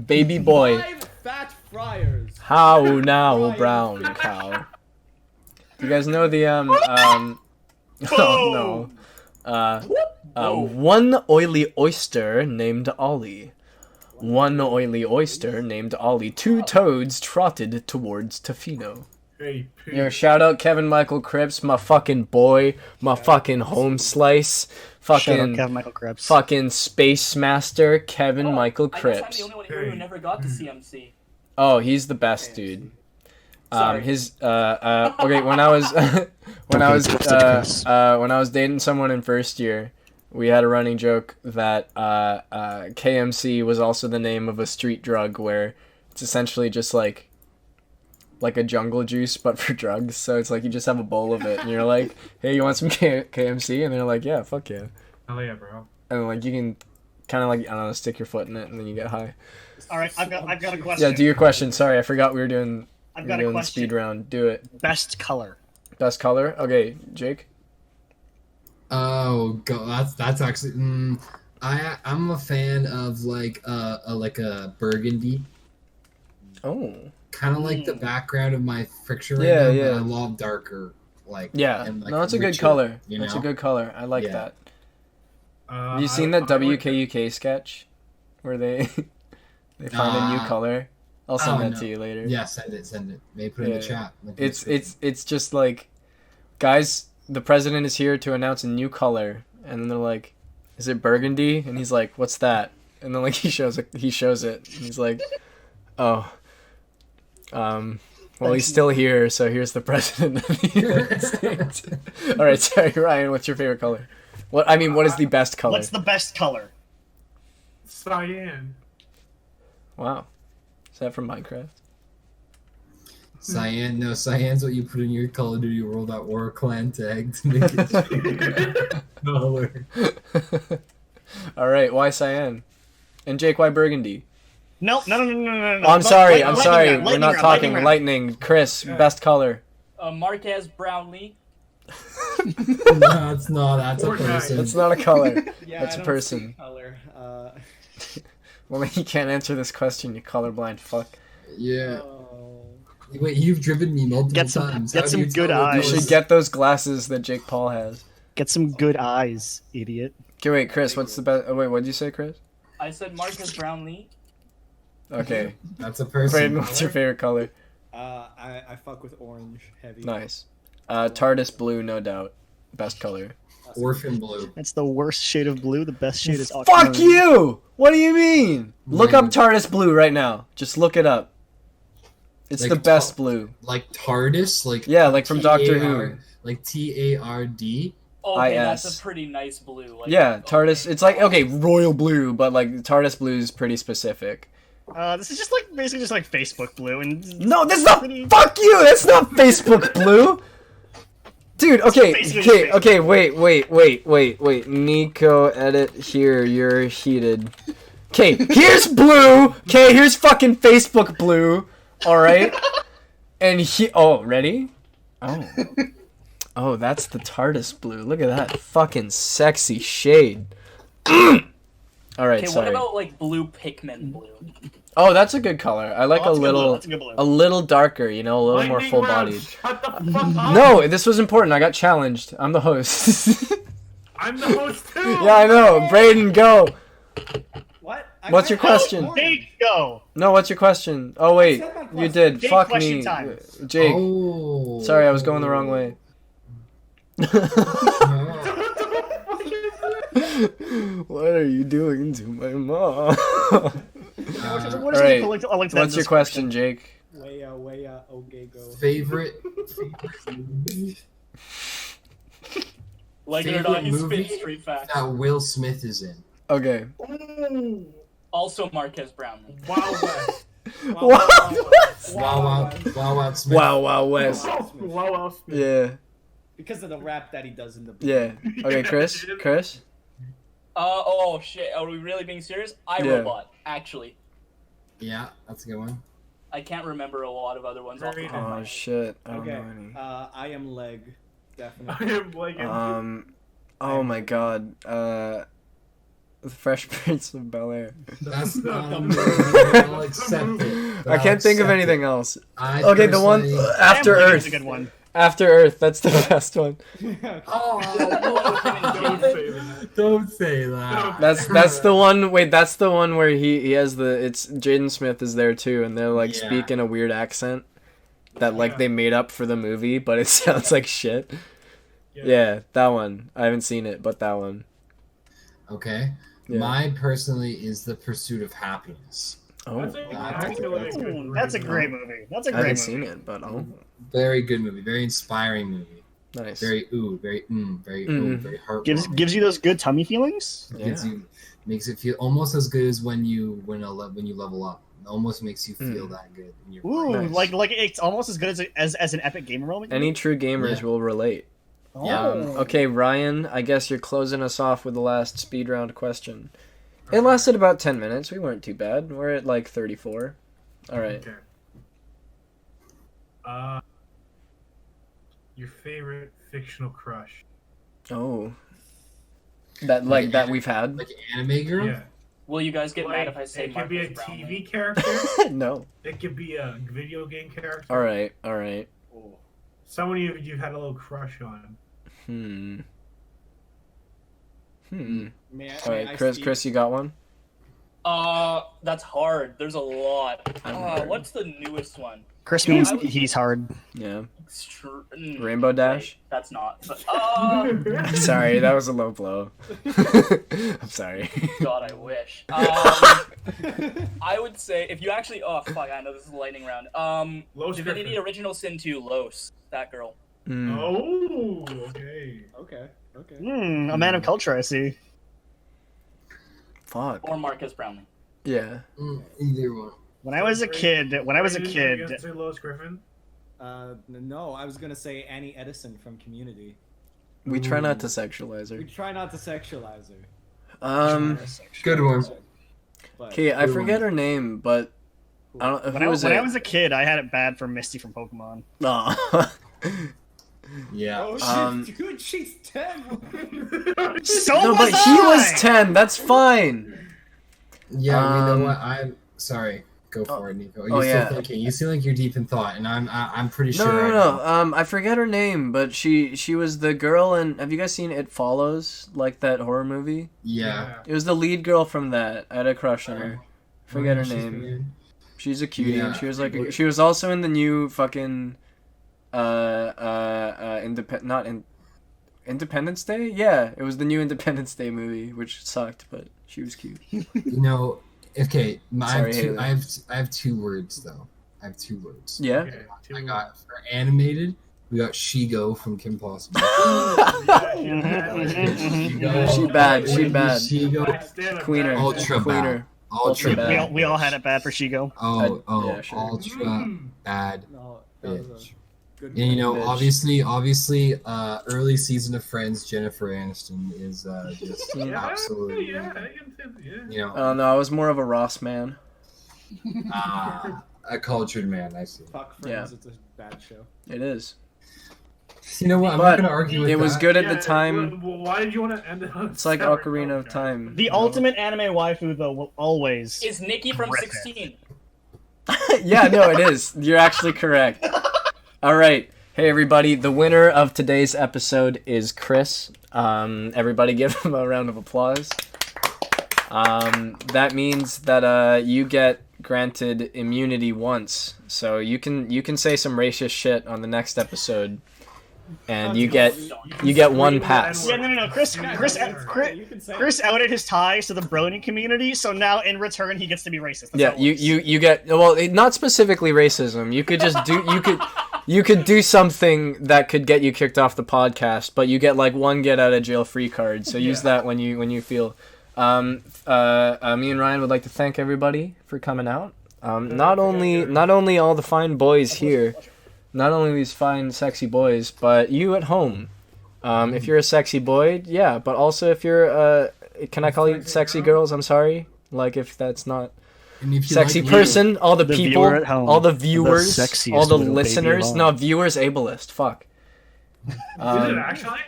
baby boy. 5 fat friars. How now, brown cow? You guys know the oh no. One oily oyster named Ollie. One oily oyster named Ollie. 2 toads trotted towards Tofino. Hey, Yo, shout out Kevin Michael Cripps, my fucking boy, my fucking home slice, Shout out fucking Kevin Michael Krebs. fucking space master Kevin Michael I guess I'm Cripps. the only one here who never got to CMC. Oh, he's the best dude. Sorry. Okay, when I was when I was dating someone in first year, we had a running joke that KMC was also the name of a street drug where it's essentially just like a jungle juice but for drugs. So it's like you just have a bowl of it and you're like, hey, you want some KMC? And they're like, yeah, fuck yeah. Oh yeah, bro. And like you can kind of like, I don't know, stick your foot in it and then you get high. All right, I've got a question. Yeah, do your question. Sorry, I forgot we were doing I've got a the question. speed round. Do it. Best color. Best color? Okay, Jake. Oh god, that's actually. I'm a fan of like a burgundy. Oh. Kind of like the background of my picture right now, but a lot darker. And, no, that's a good color. That's a good color. I like that. Have you seen that WKUK sketch where they find a new color? I'll send that to you later. Yeah, send it. Maybe put it in the chat. It's just like, guys, the president is here to announce a new color, and then they're like, is it burgundy? And he's like, what's that? And then like he shows it, and he's like, oh, well, he's still here, so here's the president of the United States. All right, sorry, Ryan, what's your favorite color? What is the best color? What's the best color? Cyan. Wow. Is that from Minecraft? Cyan? No, cyan's what you put in your Call of Duty World at War clan tag to make it color. All right, why cyan? And Jake, why burgundy? No. Oh, I'm sorry. We're not talking. Lightning. Chris, best color. Marquez Brownlee. No, it's not. That's a person. That's not a color. Yeah, that's a person. Color. Well, you can't answer this question, you colorblind fuck. Yeah. Wait, you've driven me multiple times. Get some good eyes. You should get those glasses that Jake Paul has. Get some good eyes, idiot. Okay, wait, Chris, what's the best? Oh, wait, what did you say, Chris? I said Marcus Brownlee. Okay. That's a person. Brayden, what's your favorite color? I fuck with orange heavy. Nice. TARDIS blue, no doubt. Best color. Orphan blue. That's the worst shade of blue. The best shade is Fuck you! What do you mean? Look up TARDIS blue right now. Just look it up. It's like the best blue. Like TARDIS? Like like from Doctor Who. Like TARD? Okay, that's a pretty nice blue. Like, TARDIS. It's like, royal blue, but like TARDIS blue is pretty specific. This is just like basically just like Facebook blue, and no, that's not. Fuck you! That's not Facebook blue, dude. Okay, wait. Nicco, edit here. You're heated. Okay, here's blue. Okay, here's fucking Facebook blue. All right, and ready? Oh, that's the TARDIS blue. Look at that fucking sexy shade. All right, sorry. What about like blue Pikmin blue? Oh, that's a good color. I like a little darker, a little more full bodied. Shut the fuck up. No, this was important. I got challenged. I'm the host. I'm the host too. Yeah, I know. Brayden, go. What? What's your question? Jake, go. No, what's your question? Oh wait, you did. Jake, fuck question me, time. Jake. Oh. Sorry, I was going the wrong way. What are you doing to my mom? Alright, what's your question, Jake? Way okay, go. Favorite Like it or not, you spit straight facts. that Will Smith is in. Okay. Also Marquez Brownlee. Wow West. Wow Smith. Wow West. Wow Smith. Yeah. Because of the rap that he does in the Yeah. Okay, Chris? Oh shit, are we really being serious? iRobot, actually. Yeah, that's a good one. I can't remember a lot of other ones off the top of my Oh head. shit, I don't Okay. know any. I am leg. I Definitely. am like Oh my god, The Fresh Prince of Bel-Air. That's not a movie. I'll accept it. I can't think of anything else. I Okay, the one personally- After Family Earth. is a good one. After Earth, that's the best one. Don't say that. That's the one. Wait, that's the one where he has it's Jaden Smith is there too, and they're like speaking a weird accent that like they made up for the movie, but it sounds like shit. Yeah, that one. I haven't seen it, but that one. Okay. Yeah. Mine personally is The Pursuit of Happiness. Oh, That's a great movie. That's a I great haven't movie. seen it, but Very good movie. Very inspiring movie. nice. Very very very heartwarming. Gives you those good tummy feelings. Makes it feel almost as good as when you level up. It almost makes you feel that good in your Ooh, brain. Nice. like it's almost as good as an epic gamer moment. Any true gamers will relate. Oh. Okay, Ryan, I guess you're closing us off with the last speed round question. It lasted about 10 minutes. We weren't too bad. We're at like 34. All right. Okay. Your favorite fictional crush? Oh. That we've had. Like anime girl? Yeah. Will you guys get mad if I say it could be a Marcus TV Brownlee? character? No. It could be a video game character. All right. All right. Oh. Someone you've had a little crush on. All right, Chris, you got one? That's hard. There's a lot. What's the newest one? Chris means he's hard. Yeah. Extreme. Rainbow Dash? Wait, that's not. Sorry, that was a low blow. I'm sorry. God, I wish. I would say if you actually. Oh fuck! I know this is a lightning round. Divinity Griffin. Original Sin 2, Los. That girl. Oh, okay. A man of culture, I see. Fuck. Or Marcus Brownlee. Yeah. Either one. When I was a kid, Say Lois Griffin? No, I was gonna say Annie Edison from Community. We try not to sexualize We her. try not to sexualize her. Good one. Okay, I forget her name, but I don't. When I was a kid, I had it bad for Misty from Pokemon. Aw. Yeah. Oh, dude, she's 10. So No, was but he was 10. That's fine. Yeah, you know what? I'm sorry. Go for it, Nico. You're still thinking. You seem like you're deep in thought, and I'm pretty sure. No. I forget her name, but she was the girl in. Have you guys seen It Follows? Like that horror movie? Yeah. It was the lead girl from that. I had a crush on her. Forget her name. She's a cutie. Yeah. She was like. She was also in the new fucking. Independence Day? Yeah, it was the new Independence Day movie, which sucked, but she was cute. You know, okay, Sorry, I have two words though. I have two words. Yeah. Okay, I got for animated. We got Shigo from Kim Possible. She bad. Shigo. Queener. Ultra Queener. Ultra bad. We all had it bad for Shigo. Yeah, sure. Ultra bad. No, that was Bitch. a good And you know, Bitch. obviously, early season of Friends, Jennifer Aniston is just absolutely, you know, Oh no, I was more of a Ross man. a cultured man. I see. Fuck Friends, it's a bad show. It is. You know what? I'm But not gonna argue with it was that. good at the time. Why did you want to end it on It's like sour Ocarina note, of guys? Time. The ultimate anime waifu, though, will always. Is Nikki from Griffin. 16? Yeah, no, it is. You're actually correct. All right. Hey, everybody. The winner of today's episode is Chris. Everybody give him a round of applause. That means that you get granted immunity once. So you can say some racist shit on the next episode. And you get one pass. Yeah, no. Chris outed his ties to the Brony community, so now in return he gets to be racist. That's Yeah, how it works. you get not specifically racism. You could just do you could do something that could get you kicked off the podcast, but you get like one get out of jail free card. So use that when you feel. Me and Ryan would like to thank everybody for coming out. Not only all the fine boys here, not only these fine sexy boys, but you at home. If you're a sexy boy, yeah, but also if you're can I call you sexy girls? I'm sorry. Like if that's not And if you sexy like person, all the people, viewer at home, all the viewers, the sexiest all the little baby listeners. alive. No, viewers ableist. Fuck. Is it actually?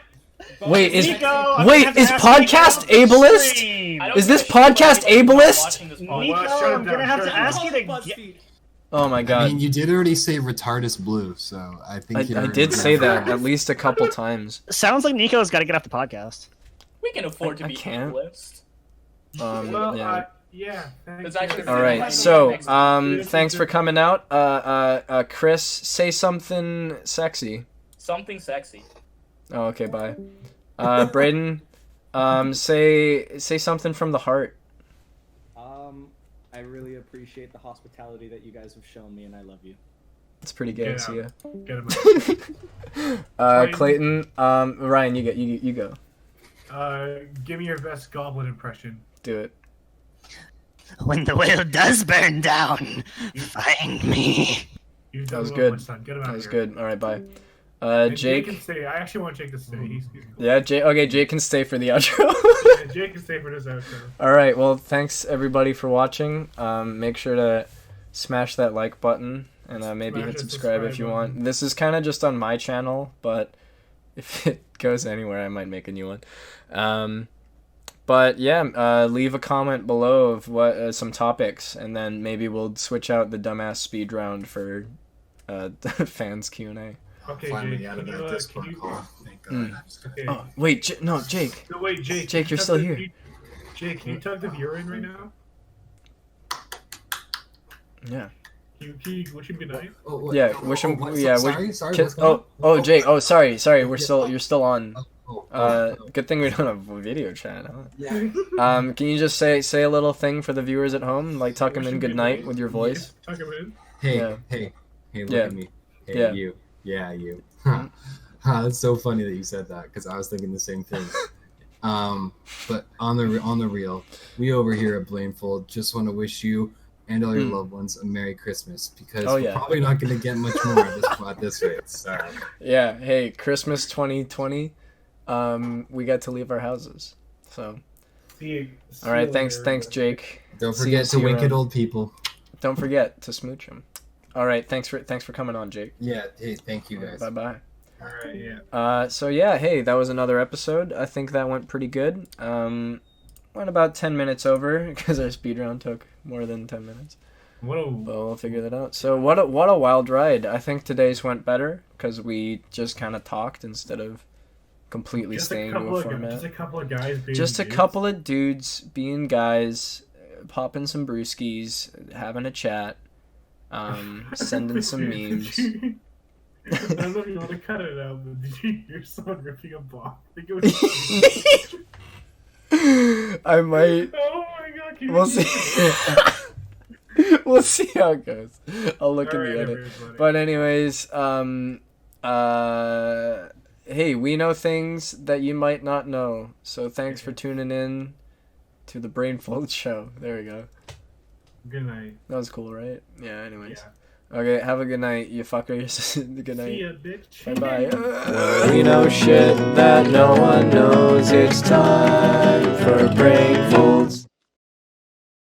Wait, is Nico, I'm wait, gonna have to is ask podcast Nico to ableist? stream. I don't Is give this a shit about podcast anybody ableist? watching this Nico, podcast. shut it I'm gonna down, have to shut it ask you to BuzzFeed. Oh my I god. mean, you did already say retardus blue, so I think I did say that at least a couple times. Sounds like Nico's got to get off the podcast. We can afford to I be can't. ableist. Well, Yeah. yeah. It's actually All right. So, thanks for coming out. Chris, say something sexy. Something sexy. Oh, okay. Bye. Braden, say something from the heart. I really appreciate the hospitality that you guys have shown me, and I love you. It's pretty good. Get See ya. Get him. Clayton, Ryan, you go. Give me your best goblin impression. Do it. When the world does burn down, find me. You've That done was well, good. my son. Get him out That was of here. good. All right, bye. And Jake can Jake. stay. I actually want Jake to stay. He's cool. Yeah, Jake. Okay, Jake can stay for the outro. Yeah, Jake can stay for this outro. All right. Well, thanks everybody for watching. Make sure to smash that like button and maybe Smash hit that subscribe if you subscribe want. button. This is kind of just on my channel, but if it goes anywhere, I might make a new one. But yeah, leave a comment below of what some topics, and then maybe we'll switch out the dumbass speed round for fans Q&A. Okay, finally Jake, out of that Discord call. Thank God. Okay. Oh wait, no, Jake. No, wait, Jake. Jake, you're still here. Jake, can you tug the viewer in right now? Yeah. Can you wish him good night? Yeah, wish him. Sorry. Jake. Oh, sorry. You're still on. Oh. Good thing we don't have a video chat. Huh? Yeah. Can you just say a little thing for the viewers at home, like tuck them in good night with your voice? Tuck him in. Hey, look at me. Hey, you. Yeah, you. That's so funny that you said that, because I was thinking the same thing. But on the real, we over here at Blamefold just want to wish you and all your loved ones a Merry Christmas, because we're probably not going to get much more at this rate. Sorry. Yeah. Hey, Christmas 2020. We got to leave our houses. So. All right. Thanks, Jake. Don't forget to wink at old people. Don't forget to smooch them. All right. Thanks for coming on, Jake. Yeah. Hey, thank you guys. Bye. All right. Yeah. So yeah. Hey, that was another episode. I think that went pretty good. Went about 10 minutes over because our speed round took more than 10 minutes. But we'll figure that out. So what a wild ride. I think today's went better because we just kind of talked instead of completely staying to a format. Just a couple of guys being Just a couple of dudes being guys, popping some brewskis, having a chat, sending some memes. I don't know if you want to cut it out, but did you hear someone ripping a block? I think it was I might. Oh my God! We'll see. We'll see how it goes. I'll look in the edit. But anyways, hey, we know things that you might not know. So thanks for tuning in to the BRAINFOLD show. There we go. Good night. That was cool, right? Yeah. Anyways. Yeah. Okay, have a good night, you fuckers. Good night. See ya, bitch. Bye-bye. We know shit that no one knows. It's time for BRAINFOLDS.